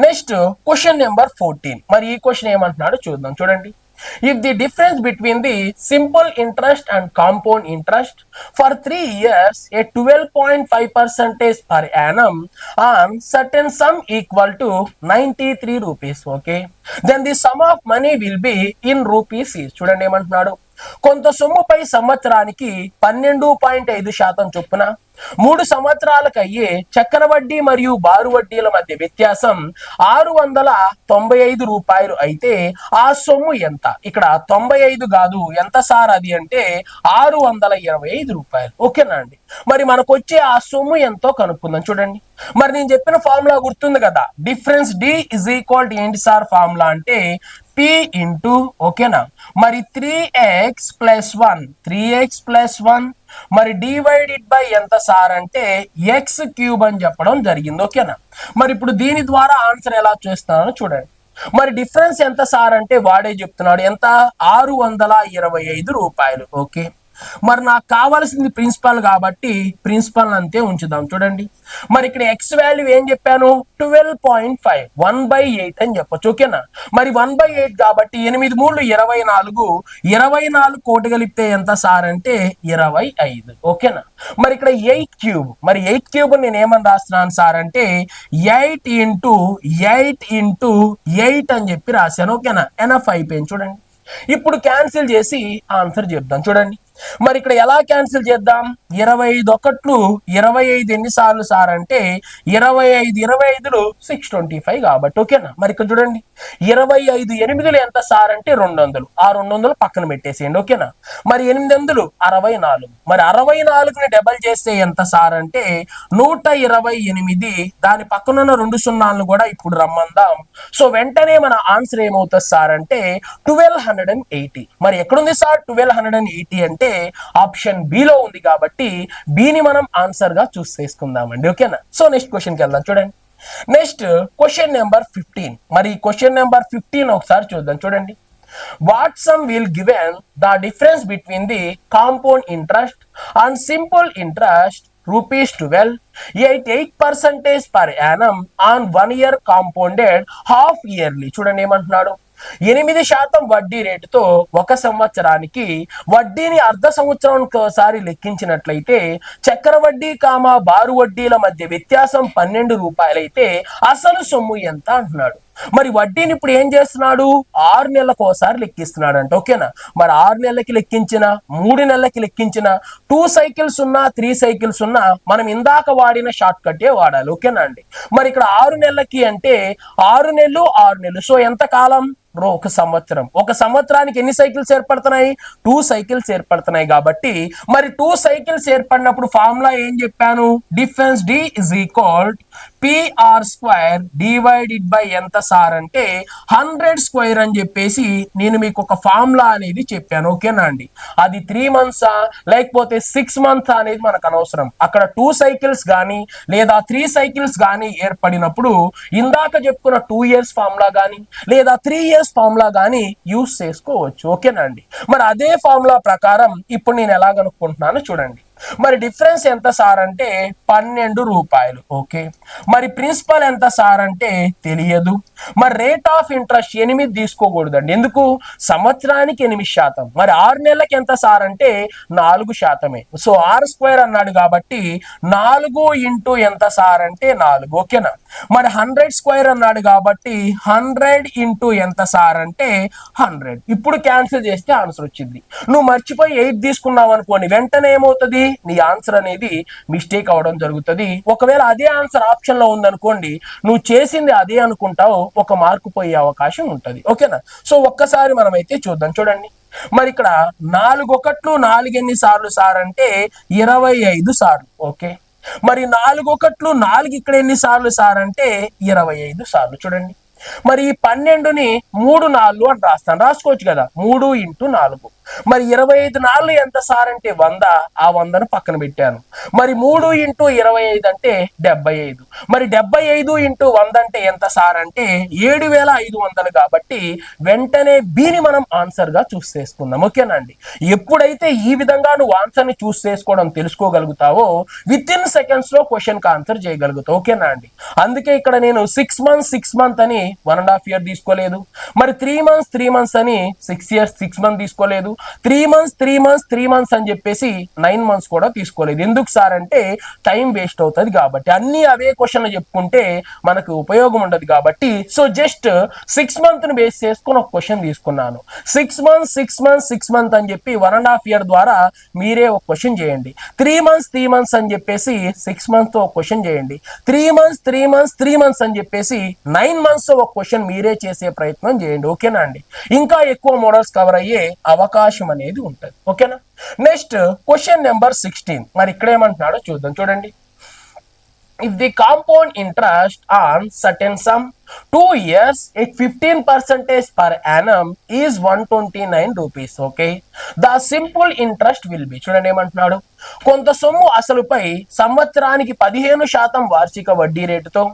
Next question number 14. మరి ఈ క్వశ్చన్ ఏమంటున్నాడో చూద్దాం చూడండి. If the difference between the simple interest and compound interest for 3 years at 12.5% per annum on certain sum equal to 93 rupees, okay, then the sum of money will be in rupees is. చూడండి ఏమంటున్నాడు, కొంత సొమ్ముపై సంవత్సరానికి 12.5% చొప్పున 3 సంవత్సరాలకు అయ్యే చక్కెర వడ్డీ మరియు బారు వడ్డీల మధ్య వ్యత్యాసం 695 రూపాయలు అయితే ఆ సొమ్ము ఎంత? ఇక్కడ 95 కాదు, ఎంత సార్ అది అంటే 625 రూపాయలు. ఓకేనా అండి. మరి మనకు వచ్చే ఆ సొమ్ము ఎంతో కనుక్కుందాం చూడండి. మరి నేను చెప్పిన ఫార్ములా గుర్తుంది కదా, difference D is equal to ఏంటి సార్ ఫార్ములా అంటే పి ఇంటూ, ఓకేనా, మరి 3x ప్లస్ 1 3x ప్లస్ 1 మరి డివైడెడ్ బై ఎంత సార్ అంటే x³ అని చెప్పడం జరిగింది. ఓకేనా. మరి ఇప్పుడు దీని ద్వారా ఆన్సర్ ఎలా చేస్తానో చూడండి. మరి డిఫరెన్స్ ఎంత సార్ అంటే వాడే చెప్తున్నాడు ఎంత 625 రూపాయలు. ఓకే. మరి నాకు కావాల్సింది ప్రిన్సిపల్ కాబట్టి ప్రిన్సిపల్ అంతే ఉంచుదాం. చూడండి మరి ఇక్కడ ఎక్స్ వాల్యూ ఏం చెప్పాను, 12.5, 1/8 అని చెప్పొచ్చు. ఓకేనా, మరి 1/8 కాబట్టి 8 3 24, 24 కోటి కలిపితే ఎంత సార్ అంటే 25. ఓకేనా, మరి ఇక్కడ 8 క్యూబ్, మరి 8 క్యూబ్ నేను ఏమని రాస్తున్నాను సార్ అంటే 8 ఇంటూ 8 ఇంటూ 8 అని చెప్పి రాశాను. ఓకేనా, ఎనఫ్ అయిపోయింది. చూడండి ఇప్పుడు క్యాన్సిల్ చేసి ఆన్సర్ చెప్దాం. చూడండి మరి ఇక్కడ ఎలా క్యాన్సిల్ చేద్దాం, 25 ఒకట్లు 25 ఎన్నిసార్లు సార్ అంటే 25 25లు 625 కాబట్టి. ఓకేనా, మరి ఇక్కడ చూడండి 25 8లు ఎంత సార్ అంటే 200, ఆ 200 పక్కన పెట్టేసేయండి. ఓకేనా, మరి 8 64, మరి 64ని డబల్ చేస్తే ఎంత సార్ అంటే 128, దాని పక్కన ఉన్న 2 సున్నాలను కూడా ఇప్పుడు రమ్మందాం. సో వెంటనే మన ఆన్సర్ ఏమవుతుంది సార్ అంటే 1280. మరి ఎక్కడుంది సార్ 1280 అంటే ఆప్షన్ బి లో ఉంది కాబట్టి బిని మనం ఆన్సర్ గా చూస్ చేసుకుందామండి. ఓకేనా, సో నెక్స్ట్ క్వశ్చన్ కి వెళ్దాం. చూడండి నెక్స్ట్ క్వశ్చన్ నెంబర్ 15. మరి క్వశ్చన్ నెంబర్ 15 ఒకసారి చూద్దాం. చూడండి what sum will given the difference between the compound interest and simple interest rupees 12 88% per annum on 1 year compounded half yearly. చూడండి ఏమంటున్నాడు, 8% వడ్డీ రేటుతో 1 సంవత్సరానికి వడ్డీని అర్ధ సంవత్సరానికి ఒకసారి లెక్కించినట్లయితే చక్ర వడ్డీ బారు వడ్డీల మధ్య వ్యత్యాసం 12 రూపాయలైతే అసలు సొమ్ము ఎంత అంటున్నాడు. మరి వడ్డీని ఇప్పుడు ఏం చేస్తున్నాడు, 6 నెలలకు ఒకసారి లెక్కిస్తున్నాడు అంట. ఓకేనా, మరి 6 నెలలకి లెక్కించిన, 3 నెలలకి లెక్కించిన, 2 సైకిల్స్ ఉన్నా 3 సైకిల్స్ ఉన్నా మనం ఇందాక వాడిన షార్ట్ కట్టే వాడాలి. ఓకేనా అండి, మరి ఇక్కడ 6 నెలలకి అంటే 6 నెలలు 6 నెలలు, సో ఎంత కాలం, 1 సంవత్సరం. 1 సంవత్సరానికి ఎన్ని సైకిల్స్ ఏర్పడుతున్నాయి, 2 సైకిల్స్ ఏర్పడుతున్నాయి కాబట్టి మరి 2 సైకిల్స్ ఏర్పడినప్పుడు ఫార్ములా ఏం చెప్పాను, difference D is equal PR square divided by ఎంత సార్ అంటే 100 స్క్వేర్ అని చెప్పేసి నేను మీకు ఒక ఫార్ములా అనేది చెప్పాను. ఓకేనా అండి, అది 3 మంత్సా లేకపోతే 6 మంత్స్ అనేది మనకు అనవసరం. అక్కడ 2 సైకిల్స్ కానీ లేదా 3 సైకిల్స్ కానీ ఏర్పడినప్పుడు ఇందాక చెప్పుకున్న 2 ఇయర్స్ ఫార్ములా కానీ లేదా 3 ఇయర్స్ ఫార్ములా కానీ యూస్ చేసుకోవచ్చు. ఓకేనా అండి, మరి అదే ఫార్ములా ప్రకారం ఇప్పుడు నేను ఎలా కనుక్కుంటున్నానో చూడండి. మరి డిఫరెన్స్ ఎంత సార్ అంటే 12 రూపాయలు. ఓకే, మరి ప్రిన్సిపల్ ఎంత సార్ అంటే తెలియదు. మరి రేట్ ఆఫ్ ఇంట్రెస్ట్ 8 తీసుకోకూడదండి, ఎందుకు, సంవత్సరానికి 8%. మరి 6 నెలలకి ఎంత సార్ అంటే 4%. సో ఆర్ స్క్వేర్ అన్నాడు కాబట్టి 4 ఇంటూ ఎంత సార్ అంటే 4. ఓకేనా, మరి 100 స్క్వేర్ అన్నాడు కాబట్టి 100 ఇంటూ ఎంత సార్ అంటే 100. ఇప్పుడు క్యాన్సిల్ చేస్తే ఆన్సర్ వచ్చింది. నువ్వు మర్చిపోయి 8 తీసుకున్నావు అనుకోండి, వెంటనే ఏమవుతుంది, నీ ఆన్సర్ అనేది మిస్టేక్ అవడం జరుగుతుంది. ఒకవేళ అదే ఆన్సర్ ఆప్షన్ లో ఉందనుకోండి, నువ్వు చేసింది అదే అనుకుంటావు, 1 మార్కు పోయే అవకాశం ఉంటది. ఓకేనా, సో ఒక్కసారి మనం అయితే చూద్దాం. చూడండి మరి ఇక్కడ 4 ఒకట్లు 4 ఎన్ని సార్లు సార్ అంటే 25 సార్లు. ఓకే, మరి 4 ఒకట్లు 4 ఇక్కడ ఎన్ని సార్లు సార్ అంటే 25 సార్లు. చూడండి మరి 12ని 3 4 అని రాస్తాను, రాసుకోవచ్చు కదా, 3 ఇంటూ 4. మరి 25 4 ఎంత సార్ అంటే 100, ఆ 100ను పక్కన పెట్టాను. మరి 3 ఇంటూ 25 అంటే 75. మరి 75 ఇంటూ 100 అంటే ఎంత సార్ అంటే 7500 కాబట్టి వెంటనే బిని మనం ఆన్సర్ గా చూస్ చేసుకుందాం. ఓకేనా అండి, ఎప్పుడైతే ఈ విధంగా నువ్వు ఆన్సర్ ని చూస్ చేసుకోవడం తెలుసుకోగలుగుతావో విత్ ఇన్ సెకండ్స్ లో క్వశ్చన్ కి ఆన్సర్ చేయగలుగుతావు. ఓకేనా అండి, అందుకే ఇక్కడ నేను 6 మంత్స్ అని 1.5 year తీసుకోలేదు. మరి 3 మంత్స్ అని 6 years 6 months తీసుకోలేదు. 3 months అని చెప్పేసి 9 months కూడా తీసుకోలేదు. ఎందుకు సార్ అంటే టైం వేస్ట్ అవుతుంది కాబట్టి. అన్ని అవే క్వశ్చన్లు చెప్పుకుంటే మనకు ఉపయోగం ఉండదు కాబట్టి సో జస్ట్ 6 months ని బేస్ చేసుకుని ఒక క్వశ్చన్ తీసుకున్నాను. 6 months అని చెప్పి 1.5 year ద్వారా మీరే ఒక క్వశ్చన్ చేయండి. 3 months అని చెప్పేసి 6 months తో ఒక క్వశ్చన్ చేయండి. 3 months అని చెప్పేసి 9 months తో ఒక క్వశ్చన్ మీరే చేసే ప్రయత్నం చేయండి. ఓకేనా అండి, ఇంకా ఎక్కువ మోడల్స్ కవర్ అయ్యే అవకాశం అనేది ఉంటుంది. ఓకేనా, నెక్స్ట్ క్వశ్చన్ నెంబర్ 16. మరి ఇక్కడ ఏమంటున్నాడో చూద్దాం. చూడండి, if the compound interest on certain sum 2 years at 15% per annum is 129 rupees. Okay, the simple interest will be, చూడండి ఏమంటున్నాడు, కొంత సొమ్ము అసలుపై సంవత్సరానికి 15% వార్షిక వడ్డీ రేటుతో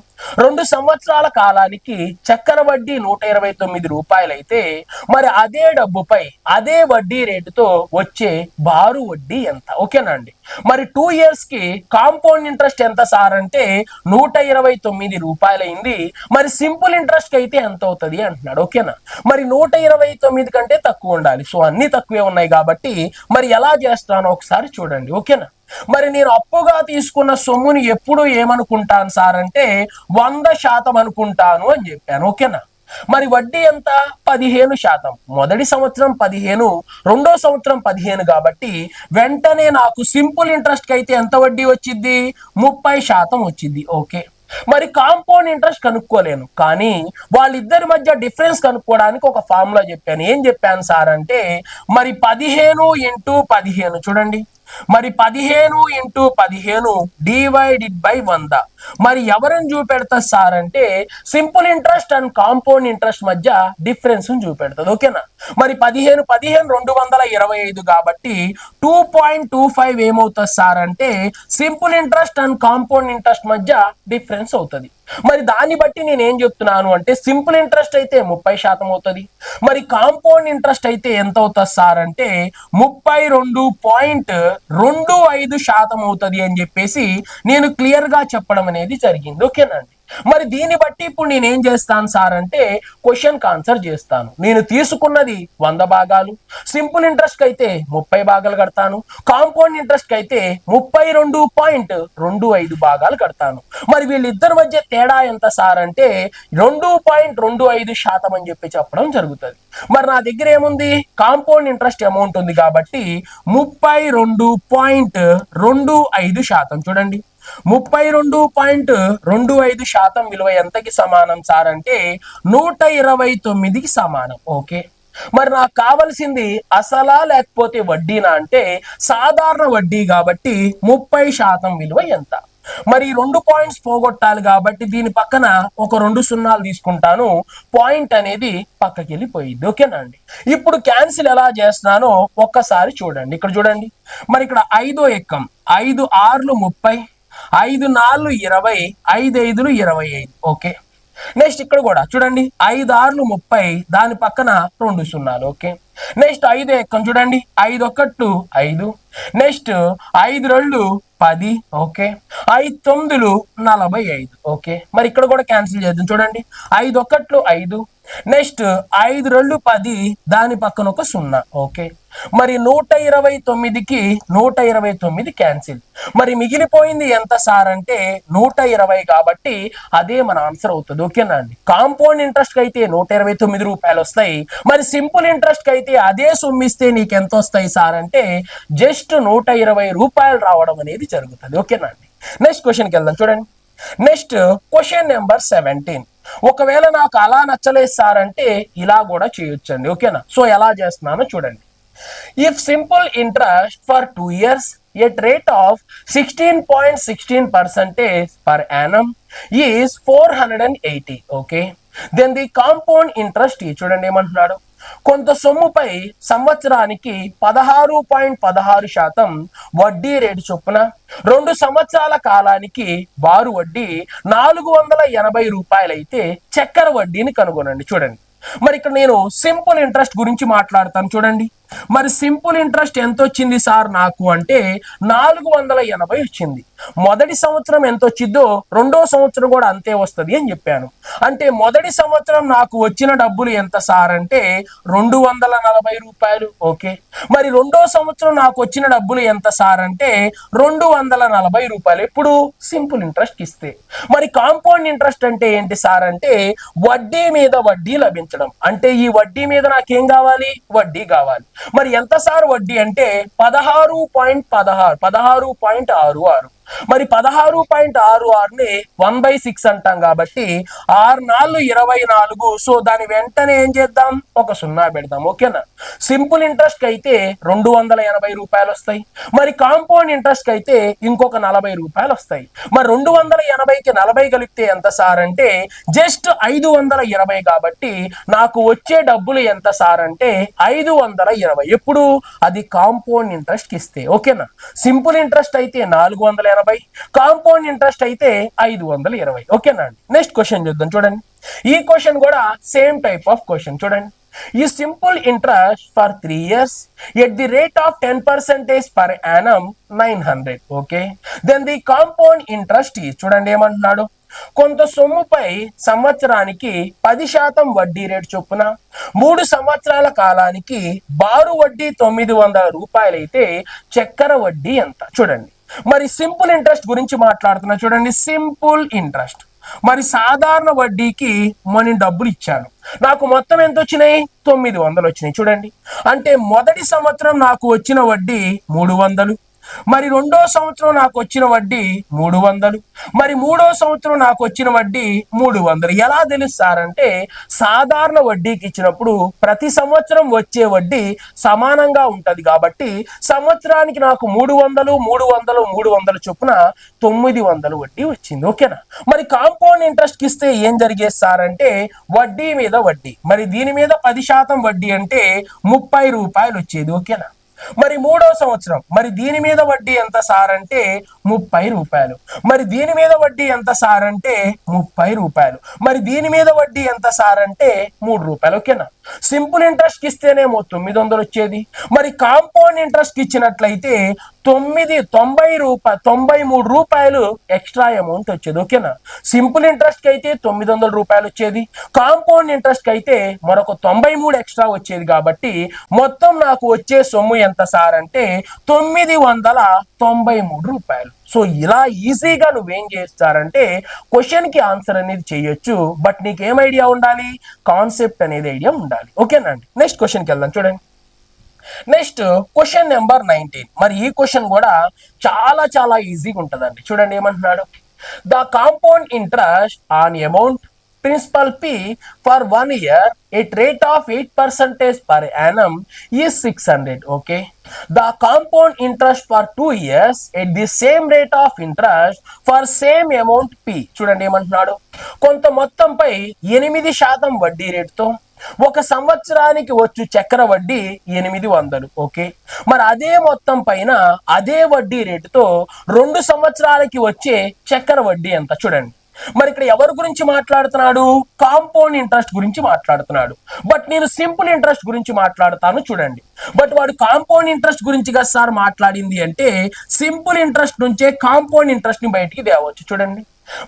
2 సంవత్సరాల కాలానికి చక్కెర వడ్డీ 129 రూపాయలైతే మరి అదే డబ్బుపై అదే వడ్డీ రేటుతో వచ్చే బారు వడ్డీ ఎంత? ఓకేనా అండి. మరి 2 ఇయర్స్ కి కాంపౌండ్ ఇంట్రెస్ట్ ఎంత సార్ అంటే 129 రూపాయలైంది. మరి సింపుల్ ఇంట్రెస్ట్ కి అయితే ఎంత అవుతుంది అంటున్నాడు. ఓకేనా. మరి 129 కంటే తక్కువ ఉండాలి. సో అన్ని తక్కువే ఉన్నాయి కాబట్టి మరి ఎలా చేస్తానో ఒకసారి చూడండి. ఓకేనా. మరి నేను అప్పుగా తీసుకున్న సొమ్ముని ఎప్పుడు ఏమనుకుంటాను సార్ అంటే 100% అనుకుంటాను అని చెప్పాను. ఓకేనా. మరి వడ్డీ ఎంత? 15%. మొదటి సంవత్సరం 15, రెండో సంవత్సరం 15 కాబట్టి వెంటనే నాకు సింపుల్ ఇంట్రెస్ట్ కి అయితే ఎంత వడ్డీ వచ్చింది? 30% వచ్చింది. ఓకే. మరి కాంపౌండ్ ఇంట్రెస్ట్ కనుక్కోలేను, కానీ వాళ్ళిద్దరి మధ్య డిఫరెన్స్ కనుక్కోవడానికి ఒక ఫార్ములా చెప్పాను. ఏం చెప్పాను సార్ అంటే మరి 15 × 15 చూడండి. మరి 15 × 15 డివైడెడ్ బై 100. మరి ఎవరిని చూపెడతారు సార్ అంటే simple interest and compound interest మధ్య డిఫరెన్స్ చూపెడుతుంది. ఓకేనా. మరి 15 225 కాబట్టి 2.25 ఏమవుతుంది సార్ అంటే simple interest and compound interest మధ్య డిఫరెన్స్ అవుతుంది. మరి దాన్ని బట్టి నేను ఏం చెప్తున్నాను అంటే సింపుల్ ఇంట్రెస్ట్ అయితే 30% అవుతుంది. మరి కాంపౌండ్ ఇంట్రెస్ట్ అయితే ఎంత అవుతుంది సార్ అంటే 32.25% అవుతుంది అని చెప్పేసి నేను క్లియర్ గా చెప్పడం అనేది జరిగింది. ఓకేనండి. మరి దీన్ని బట్టి ఇప్పుడు నేను ఏం చేస్తాను సార్ అంటే క్వశ్చన్ ఆన్సర్ చేస్తాను. నేను తీసుకున్నది 100 భాగాలు, సింపుల్ ఇంట్రెస్ట్ కి అయితే 30 భాగాలు కడతాను, కాంపౌండ్ ఇంట్రెస్ట్ కి అయితే 32.25 భాగాలు కడతాను. మరి వీళ్ళిద్దరి మధ్య తేడా ఎంత సార్ అంటే 2.25% అని చెప్పడం జరుగుతుంది. మరి నా దగ్గర ఏముంది? కాంపౌండ్ ఇంట్రెస్ట్ అమౌంట్ ఉంది కాబట్టి 32.25%. చూడండి, 32.25% విలువ ఎంతకి సమానం సార్ అంటే 129కి సమానం. ఓకే. మరి నాకు కావలసింది అసలా లేకపోతే వడ్డీనా అంటే సాధారణ వడ్డీ కాబట్టి 30% విలువ ఎంత? మరి 2 పాయింట్స్ పోగొట్టాలి కాబట్టి దీని పక్కన ఒక 2 సున్నాలు తీసుకుంటాను. పాయింట్ అనేది పక్కకి వెళ్ళిపోయింది. ఓకేనా అండి. ఇప్పుడు క్యాన్సిల్ ఎలా చేస్తున్నానో ఒక్కసారి చూడండి. ఇక్కడ చూడండి. మరి ఇక్కడ 5వ ఎక్కం 5 6లు 30, 5 4లు 20, 5 5లు 25. ఓకే. నెక్స్ట్ ఇక్కడ కూడా చూడండి. 5 6లు 30, దాని పక్కన 2 సున్నాలు. ఓకే. నెక్స్ట్ 5 ఎక్కం చూడండి. 5 1 5, నెక్స్ట్ 5 2 10. ఓకే. 5 9 45. ఓకే. మరి ఇక్కడ కూడా క్యాన్సిల్ చేద్దాం. చూడండి. 5 1 5, నెక్స్ట్ 5 2 10, దాని పక్కన ఒక 0. ఓకే. మరి 129కి 129 క్యాన్సిల్. మరి మిగిలిపోయింది ఎంత సార్ అంటే 120 కాబట్టి అదే మన ఆన్సర్ అవుతుంది. ఓకేనా అండి. కాంపౌండ్ ఇంట్రెస్ట్ కి అయితే 129 రూపాయలు వస్తాయి. మరి సింపుల్ ఇంట్రెస్ట్ కి అయితే అదే సొమ్మిస్తే నీకు ఎంత వస్తాయి సార్ అంటే జస్ట్ 120 రూపాయలు రావడం అనేది జరుగుతుంది. ఓకేనా అండి. నెక్స్ట్ క్వశ్చన్కి వెళ్దాం. చూడండి. Next question number 17. ఒకవేళ నాకు అలా నచ్చలేదు సార్ అంటే ఇలా కూడా చేయొచ్చండి. ఓకేనా. సో ఎలా చేస్తున్నానో చూడండి. If simple interest for 2 years at rate of 16.16% per annum is 480. Okay. Then the compound interest చూడండి ఏమంటున్నాడు. కొంత సొమ్ముపై సంవత్సరానికి 16.16% వడ్డీ రేటు చొప్పున 2 సంవత్సరాల కాలానికి బారు వడ్డీ 480 రూపాయలైతే చక్కెర వడ్డీని కనుగొనండి. చూడండి. మరి ఇక్కడ నేను సింపుల్ ఇంట్రెస్ట్ గురించి మాట్లాడతాను. చూడండి. మరి సింపుల్ ఇంట్రెస్ట్ ఎంత వచ్చింది సార్ నాకు అంటే 480 వచ్చింది. మొదటి సంవత్సరం ఎంత వచ్చిందో రెండో సంవత్సరం కూడా అంతే వస్తుంది అని చెప్పాను. అంటే మొదటి సంవత్సరం నాకు వచ్చిన డబ్బులు ఎంత సార్ అంటే 240 రూపాయలు. ఓకే. మరి రెండో సంవత్సరం నాకు వచ్చిన డబ్బులు ఎంత సార్ అంటే 240 రూపాయలు. ఎప్పుడు? సింపుల్ ఇంట్రెస్ట్ ఇస్తే. మరి కాంపౌండ్ ఇంట్రెస్ట్ అంటే ఏంటి సార్ అంటే వడ్డీ మీద వడ్డీ లభించడం. అంటే ఈ వడ్డీ మీద నాకేం కావాలి? వడ్డీ కావాలి. మరి ఎంత సార్ వడ్డీ అంటే 16.66. మరి 16.66ని 1/6 అంటాం కాబట్టి 6 4 24. సో దాని వెంటనే ఏం చేద్దాం? ఒక 0 పెడదాం. ఓకేనా. సింపుల్ ఇంట్రెస్ట్ కి అయితే 280 రూపాయలు వస్తాయి. మరి కాంపౌండ్ ఇంట్రెస్ట్ కి అయితే ఇంకొక 40 రూపాయలు వస్తాయి. మరి 280కి 40 కలిపితే ఎంత సార్ అంటే జస్ట్ 520 కాబట్టి నాకు వచ్చే డబ్బులు ఎంత సార్ అంటే 520. ఎప్పుడు? అది కాంపౌండ్ ఇంట్రెస్ట్ కి ఇస్తే. ఓకేనా. సింపుల్ ఇంట్రెస్ట్ అయితే 480 380, కాంపౌండ్ ఇంట్రెస్ట్ అయితే 520. ఓకేనా అండి. నెక్స్ట్ క్వశ్చన్ చూద్దాం చూడండి. ఈ క్వశ్చన్ కూడా సేమ్ టైప్ ఆఫ్ క్వశ్చన్ చూడండి. ఈ simple interest for 3 years at the rate of 10% per annum 900. Okay, then the compound interest చూడండి ఏమంటున్నాడు, కొంత సొమ్ముపై సంవత్సరానికి 10% వడ్డీ రేటు చొప్పున 3 సంవత్సరాల కాలానికి బారు వడ్డీ 900 రూపాయలు అయితే చక్కెర వడ్డీ ఎంత? చూడండి, మరి సింపుల్ ఇంట్రెస్ట్ గురించి మాట్లాడుతున్నా చూడండి. సింపుల్ ఇంట్రెస్ట్ మరి సాధారణ వడ్డీకి నేను డబ్బులు ఇచ్చాను, నాకు మొత్తం ఎంత వచ్చినాయి? 900 వచ్చినాయి. చూడండి, అంటే మొదటి సంవత్సరం నాకు వచ్చిన వడ్డీ 300, మరి రెండో సంవత్సరం నాకు వచ్చిన వడ్డీ 300, మరి మూడో సంవత్సరం నాకు వచ్చిన వడ్డీ 300. ఎలా తెలుస్తారంటే సాధారణ వడ్డీకి ఇచ్చినప్పుడు ప్రతి సంవత్సరం వచ్చే వడ్డీ సమానంగా ఉంటది కాబట్టి సంవత్సరానికి నాకు 300 300 300 చొప్పున 900 వడ్డీ వచ్చింది. ఓకేనా. మరి కాంపౌండ్ ఇంట్రెస్ట్ కి ఇస్తే ఏం జరిగేస్తారంటే వడ్డీ మీద వడ్డీ, మరి దీని మీద 10% వడ్డీ అంటే 30 రూపాయలు వచ్చేది. ఓకేనా. మరి మూడో సంవత్సరం మరి దీని మీద వడ్డీ ఎంత సార్ అంటే 30 రూపాయలు, మరి దీని మీద వడ్డీ ఎంత సార్ అంటే 30 రూపాయలు, మరి దీని మీద వడ్డీ ఎంత సార్ అంటే 3 రూపాయలు. ఓకేనా. సింపుల్ ఇంట్రెస్ట్ కి ఇస్తేనేమో 900 వచ్చేది, మరి కాంపౌండ్ ఇంట్రెస్ట్ కి ఇచ్చినట్లయితే 93 రూపాయలు ఎక్స్ట్రా అమౌంట్ వచ్చేది. ఓకేనా. సింపుల్ ఇంట్రెస్ట్ కి అయితే 900 రూపాయలు వచ్చేది, కాంపౌండ్ ఇంట్రెస్ట్ కి అయితే మరొక 93 ఎక్స్ట్రా వచ్చేది. కాబట్టి మొత్తం నాకు వచ్చే సొమ్ము ఎంత సార్ అంటే 993 రూపాయలు. సో ఇలా ఈజీగా నువ్వేం చేస్తారంటే క్వశ్చన్ కి ఆన్సర్ అనేది చేయొచ్చు, బట్ నీకేం ఐడియా ఉండాలి? కాన్సెప్ట్ అనేది ఐడియా ఉండాలి. ఓకేనా అండి. నెక్స్ట్ క్వశ్చన్కి వెళ్దాం చూడండి. Next question number 19. మరి ఈ క్వశ్చన్ కూడా చాలా చాలా ఈజీగా ఉంటుందండి. చూడండి ఏమంటున్నాడు, the compound interest on amount principal P for 1 year at rate of 8% per annum is 600. Okay, the compound interest for 2 years at the same rate of interest for same amount P. చూడండి ఏమంటున్నాడు, కొంత మొత్తంపై 8% వడ్డీ రేటుతో ఒక సంవత్సరానికి వచ్చు చక్కెర వడ్డీ 800. ఓకే, మరి అదే మొత్తం పైన అదే వడ్డీ రేటుతో 2 సంవత్సరాలకి వచ్చే చక్కెర వడ్డీ ఎంత? చూడండి, మరి ఇక్కడ ఎవరి గురించి మాట్లాడుతున్నాడు? కాంపౌండ్ ఇంట్రెస్ట్ గురించి మాట్లాడుతున్నాడు, బట్ నేను సింపుల్ ఇంట్రెస్ట్ గురించి మాట్లాడుతాను. చూడండి, బట్ వాడు కాంపౌండ్ ఇంట్రెస్ట్ గురించి కదా సార్ మాట్లాడింది అంటే సింపుల్ ఇంట్రెస్ట్ నుంచే కాంపౌండ్ ఇంట్రెస్ట్ ని బయటికి తేవచ్చు. చూడండి,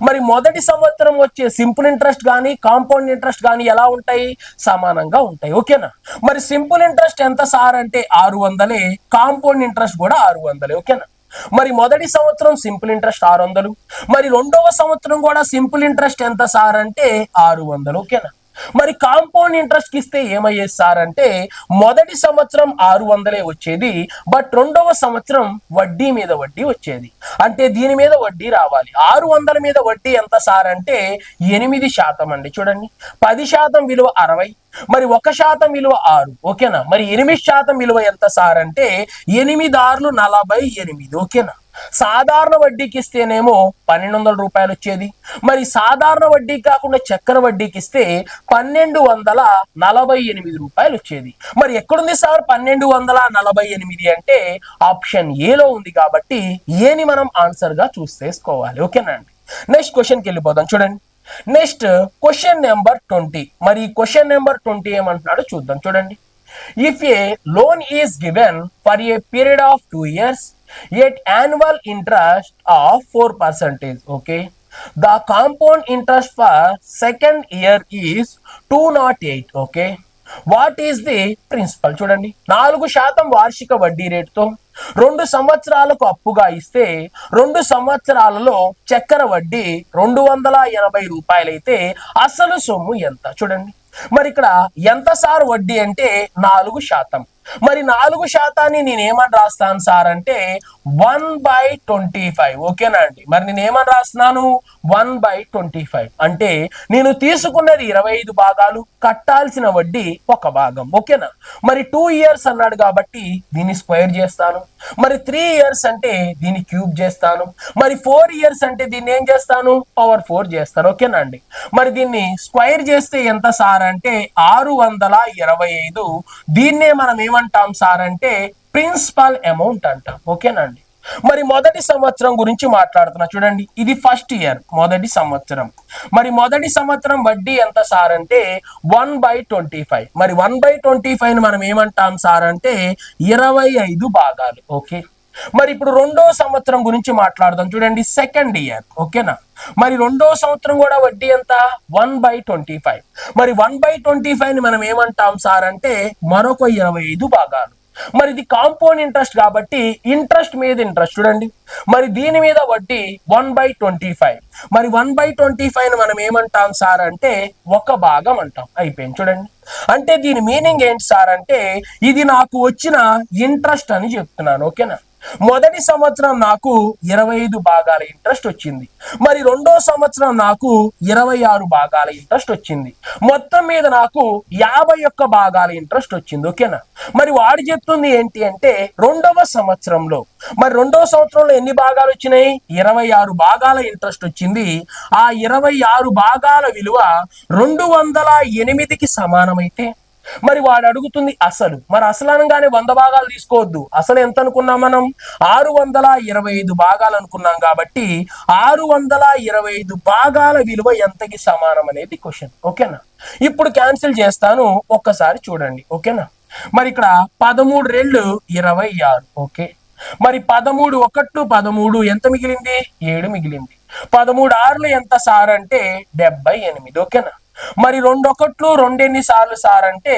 మరి మొదటి సంవత్సరం వచ్చే సింపుల్ ఇంట్రెస్ట్ కానీ కాంపౌండ్ ఇంట్రెస్ట్ కానీ ఎలా ఉంటాయి? సమానంగా ఉంటాయి. ఓకేనా. మరి సింపుల్ ఇంట్రెస్ట్ ఎంత సార్ అంటే 600, కాంపౌండ్ ఇంట్రెస్ట్ కూడా 600. ఓకేనా. మరి మొదటి సంవత్సరం సింపుల్ ఇంట్రెస్ట్ 600, మరి రెండవ సంవత్సరం కూడా సింపుల్ ఇంట్రెస్ట్ ఎంత సార్ అంటే 600. ఓకేనా. మరి కాంపౌండ్ ఇంట్రెస్ట్ కి ఇస్తే ఏమయ్యేది సార్ అంటే మొదటి సంవత్సరం 600 వచ్చేది, బట్ రెండవ సంవత్సరం వడ్డీ మీద వడ్డీ వచ్చేది. అంటే దీని మీద వడ్డీ రావాలి. 600 మీద వడ్డీ ఎంత సార్ అంటే 8% అండి. చూడండి, 10% విలువ 60, మరి 1% విలువ 6. ఓకేనా. మరి 8% విలువ ఎంత సార్ అంటే 8 6 48. ఓకేనా. సాధారణ వడ్డీకి ఇస్తేనేమో 1200 రూపాయలు వచ్చేది, మరి సాధారణ వడ్డీ కాకుండా చక్కెర వడ్డీకి ఇస్తే 1248 రూపాయలు వచ్చేది. మరి ఎక్కడుంది సార్ 1248 అంటే ఆప్షన్ ఏలో ఉంది కాబట్టి ఏని మనం ఆన్సర్ గా చూస్ చేసుకోవాలి. ఓకేనా అండి. నెక్స్ట్ క్వశ్చన్కి వెళ్ళిపోదాం చూడండి. Next question number 20. మరి క్వశ్చన్ నెంబర్ 20 ఏమంటున్నాడో చూద్దాం చూడండి. If A loan is given for a period of 2 years at annual interest of 4%. Okay, the compound interest for second year is 208. Okay, what is the principal? చూడండి, 4% వార్షిక వడ్డీ రేటుతో 2 సంవత్సరాలకు అప్పుగా ఇస్తే 2 సంవత్సరాలలో చక్కెర వడ్డీ 280 రూపాయలు అయితే అసలు సొమ్ము ఎంత? చూడండి, మరి ఇక్కడ ఎంత సార్ వడ్డీ అంటే 4%. మరి 4% నేనేమని రాస్తాను సార్ అంటే 1/25. ఓకేనా అండి. మరి నేను ఏమని రాస్తున్నాను 1/25 అంటే నేను తీసుకున్నది 25 భాగాలు, కట్టాల్సిన వడ్డీ 1 భాగం. ఓకేనా. మరి 2 years అన్నాడు కాబట్టి దీన్ని స్క్వేర్ చేస్తాను, మరి 3 years అంటే దీన్ని క్యూబ్ చేస్తాను, మరి 4 years అంటే దీన్ని ఏం చేస్తాను పవర్ 4 చేస్తాను. ఓకేనా అండి. మరి దీన్ని స్క్వేర్ చేస్తే ఎంత సార్ అంటే 625. దీన్నే మనం ఏమంటాం సార్ అంటే ప్రిన్సిపల్ అమౌంట్ అంటాం. ఓకేనా అండి. మరి మొదటి సంవత్సరం గురించి మాట్లాడుతున్నా చూడండి, ఇది ఫస్ట్ ఇయర్ మొదటి సంవత్సరం. మరి మొదటి సంవత్సరం వడ్డీ ఎంత సార్ అంటే 1/25. మరి 1/25 మనం ఏమంటాం సార్ అంటే 25 భాగాలు. ఓకే, మరి ఇప్పుడు రెండో సంవత్సరం గురించి మాట్లాడదాం చూడండి, సెకండ్ ఇయర్. ఓకేనా, మరి రెండో సంవత్సరం కూడా వడ్డీ ఎంత 1/25. మరి 1/25 మనం ఏమంటాం సార్ అంటే మరొక 25 భాగాలు. మరి ఇది కాంపౌండ్ ఇంట్రెస్ట్ కాబట్టి ఇంట్రెస్ట్ మీద ఇంట్రెస్ట్ చూడండి, మరి దీని మీద వడ్డీ 1/25. మరి 1/25 మనం ఏమంటాం సార్ అంటే ఒక భాగం అంటాం. అయిపోయింది చూడండి. అంటే దీని మీనింగ్ ఏంటి సార్ అంటే ఇది నాకు వచ్చిన ఇంట్రెస్ట్ అని చెప్తున్నాను. ఓకేనా, మొదటి సంవత్సరం నాకు 25 భాగాల ఇంట్రెస్ట్ వచ్చింది, మరి రెండో సంవత్సరం నాకు 26 భాగాల ఇంట్రెస్ట్ వచ్చింది, మొత్తం మీద నాకు 51 భాగాల ఇంట్రెస్ట్ వచ్చింది. ఓకేనా, మరి వాడు చెప్తుంది ఏంటి అంటే రెండవ సంవత్సరంలో, మరి రెండవ సంవత్సరంలో ఎన్ని భాగాలు వచ్చినాయి 26 భాగాల ఇంట్రెస్ట్ వచ్చింది. ఆ 26 భాగాల విలువ 208కి సమానమైతే మరి వాడు అడుగుతుంది అసలు. మరి అసలు అనగానే 100 భాగాలు తీసుకోవద్దు, అసలు ఎంత అనుకున్నాం మనం 625 భాగాలు అనుకున్నాం కాబట్టి 625 భాగాల విలువ ఎంతకి సమానం అనేది క్వశ్చన్. ఓకేనా, ఇప్పుడు క్యాన్సిల్ చేస్తాను, ఒక్కసారి చూడండి. ఓకేనా, మరి ఇక్కడ 13 రెళ్ళు 26. ఓకే, మరి 13 1 13 ఎంత మిగిలింది 7 మిగిలింది. 13 6లు ఎంత సార్ అంటే 78. ఓకేనా, మరి 2 1లు 2 ఎన్ని సార్లు సార్ అంటే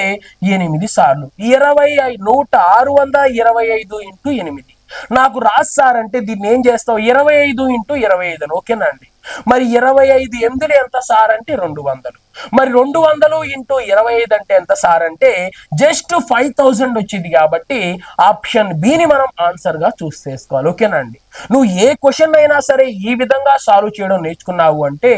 8 సార్లు. 625 ఇంటూ 8 నాకు రాదు సార్ అంటే దీన్ని ఏం చేస్తావు 25 ఇంటూ 25 అని. ఓకేనా అండి, మరి 25 8లు ఎంత సార్ అంటే 200. మరి 200 ఇంటూ 25 అంటే ఎంత సార్ అంటే జస్ట్ 5000 వచ్చింది. కాబట్టి ఆప్షన్ బిని మనం ఆన్సర్ గా చూస్ చేసుకోవాలి. ఓకేనా అండి, నువ్వు ఏ క్వశ్చన్ అయినా సరే ఈ విధంగా సాల్వ్ చేయడం నేర్చుకున్నావు అంటే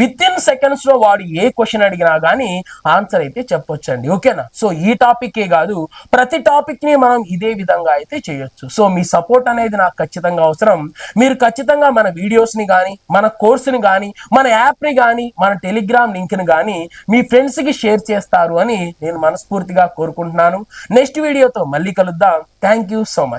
విత్ ఇన్ సెకండ్స్ లో వాడు ఏ క్వశ్చన్ అడిగినా గానీ ఆన్సర్ అయితే చెప్పొచ్చండి. ఓకేనా, సో ఈ టాపిక్ ఏ కాదు ప్రతి టాపిక్ ని మనం ఇదే విధంగా అయితే చేయొచ్చు. సో మీ సపోర్ట్ అనేది నాకు ఖచ్చితంగా అవసరం. మీరు ఖచ్చితంగా మన వీడియోస్ ని కానీ, మన కోర్సుని కానీ, మన యాప్ ని కానీ, మన టెలిగ్రామ్ లింక్ ని కానీ మీ ఫ్రెండ్స్ కి షేర్ చేస్తారు అని నేను మనస్ఫూర్తిగా కోరుకుంటున్నాను. నెక్స్ట్ వీడియోతో మళ్ళీ కలుద్దాం. Thank you so much.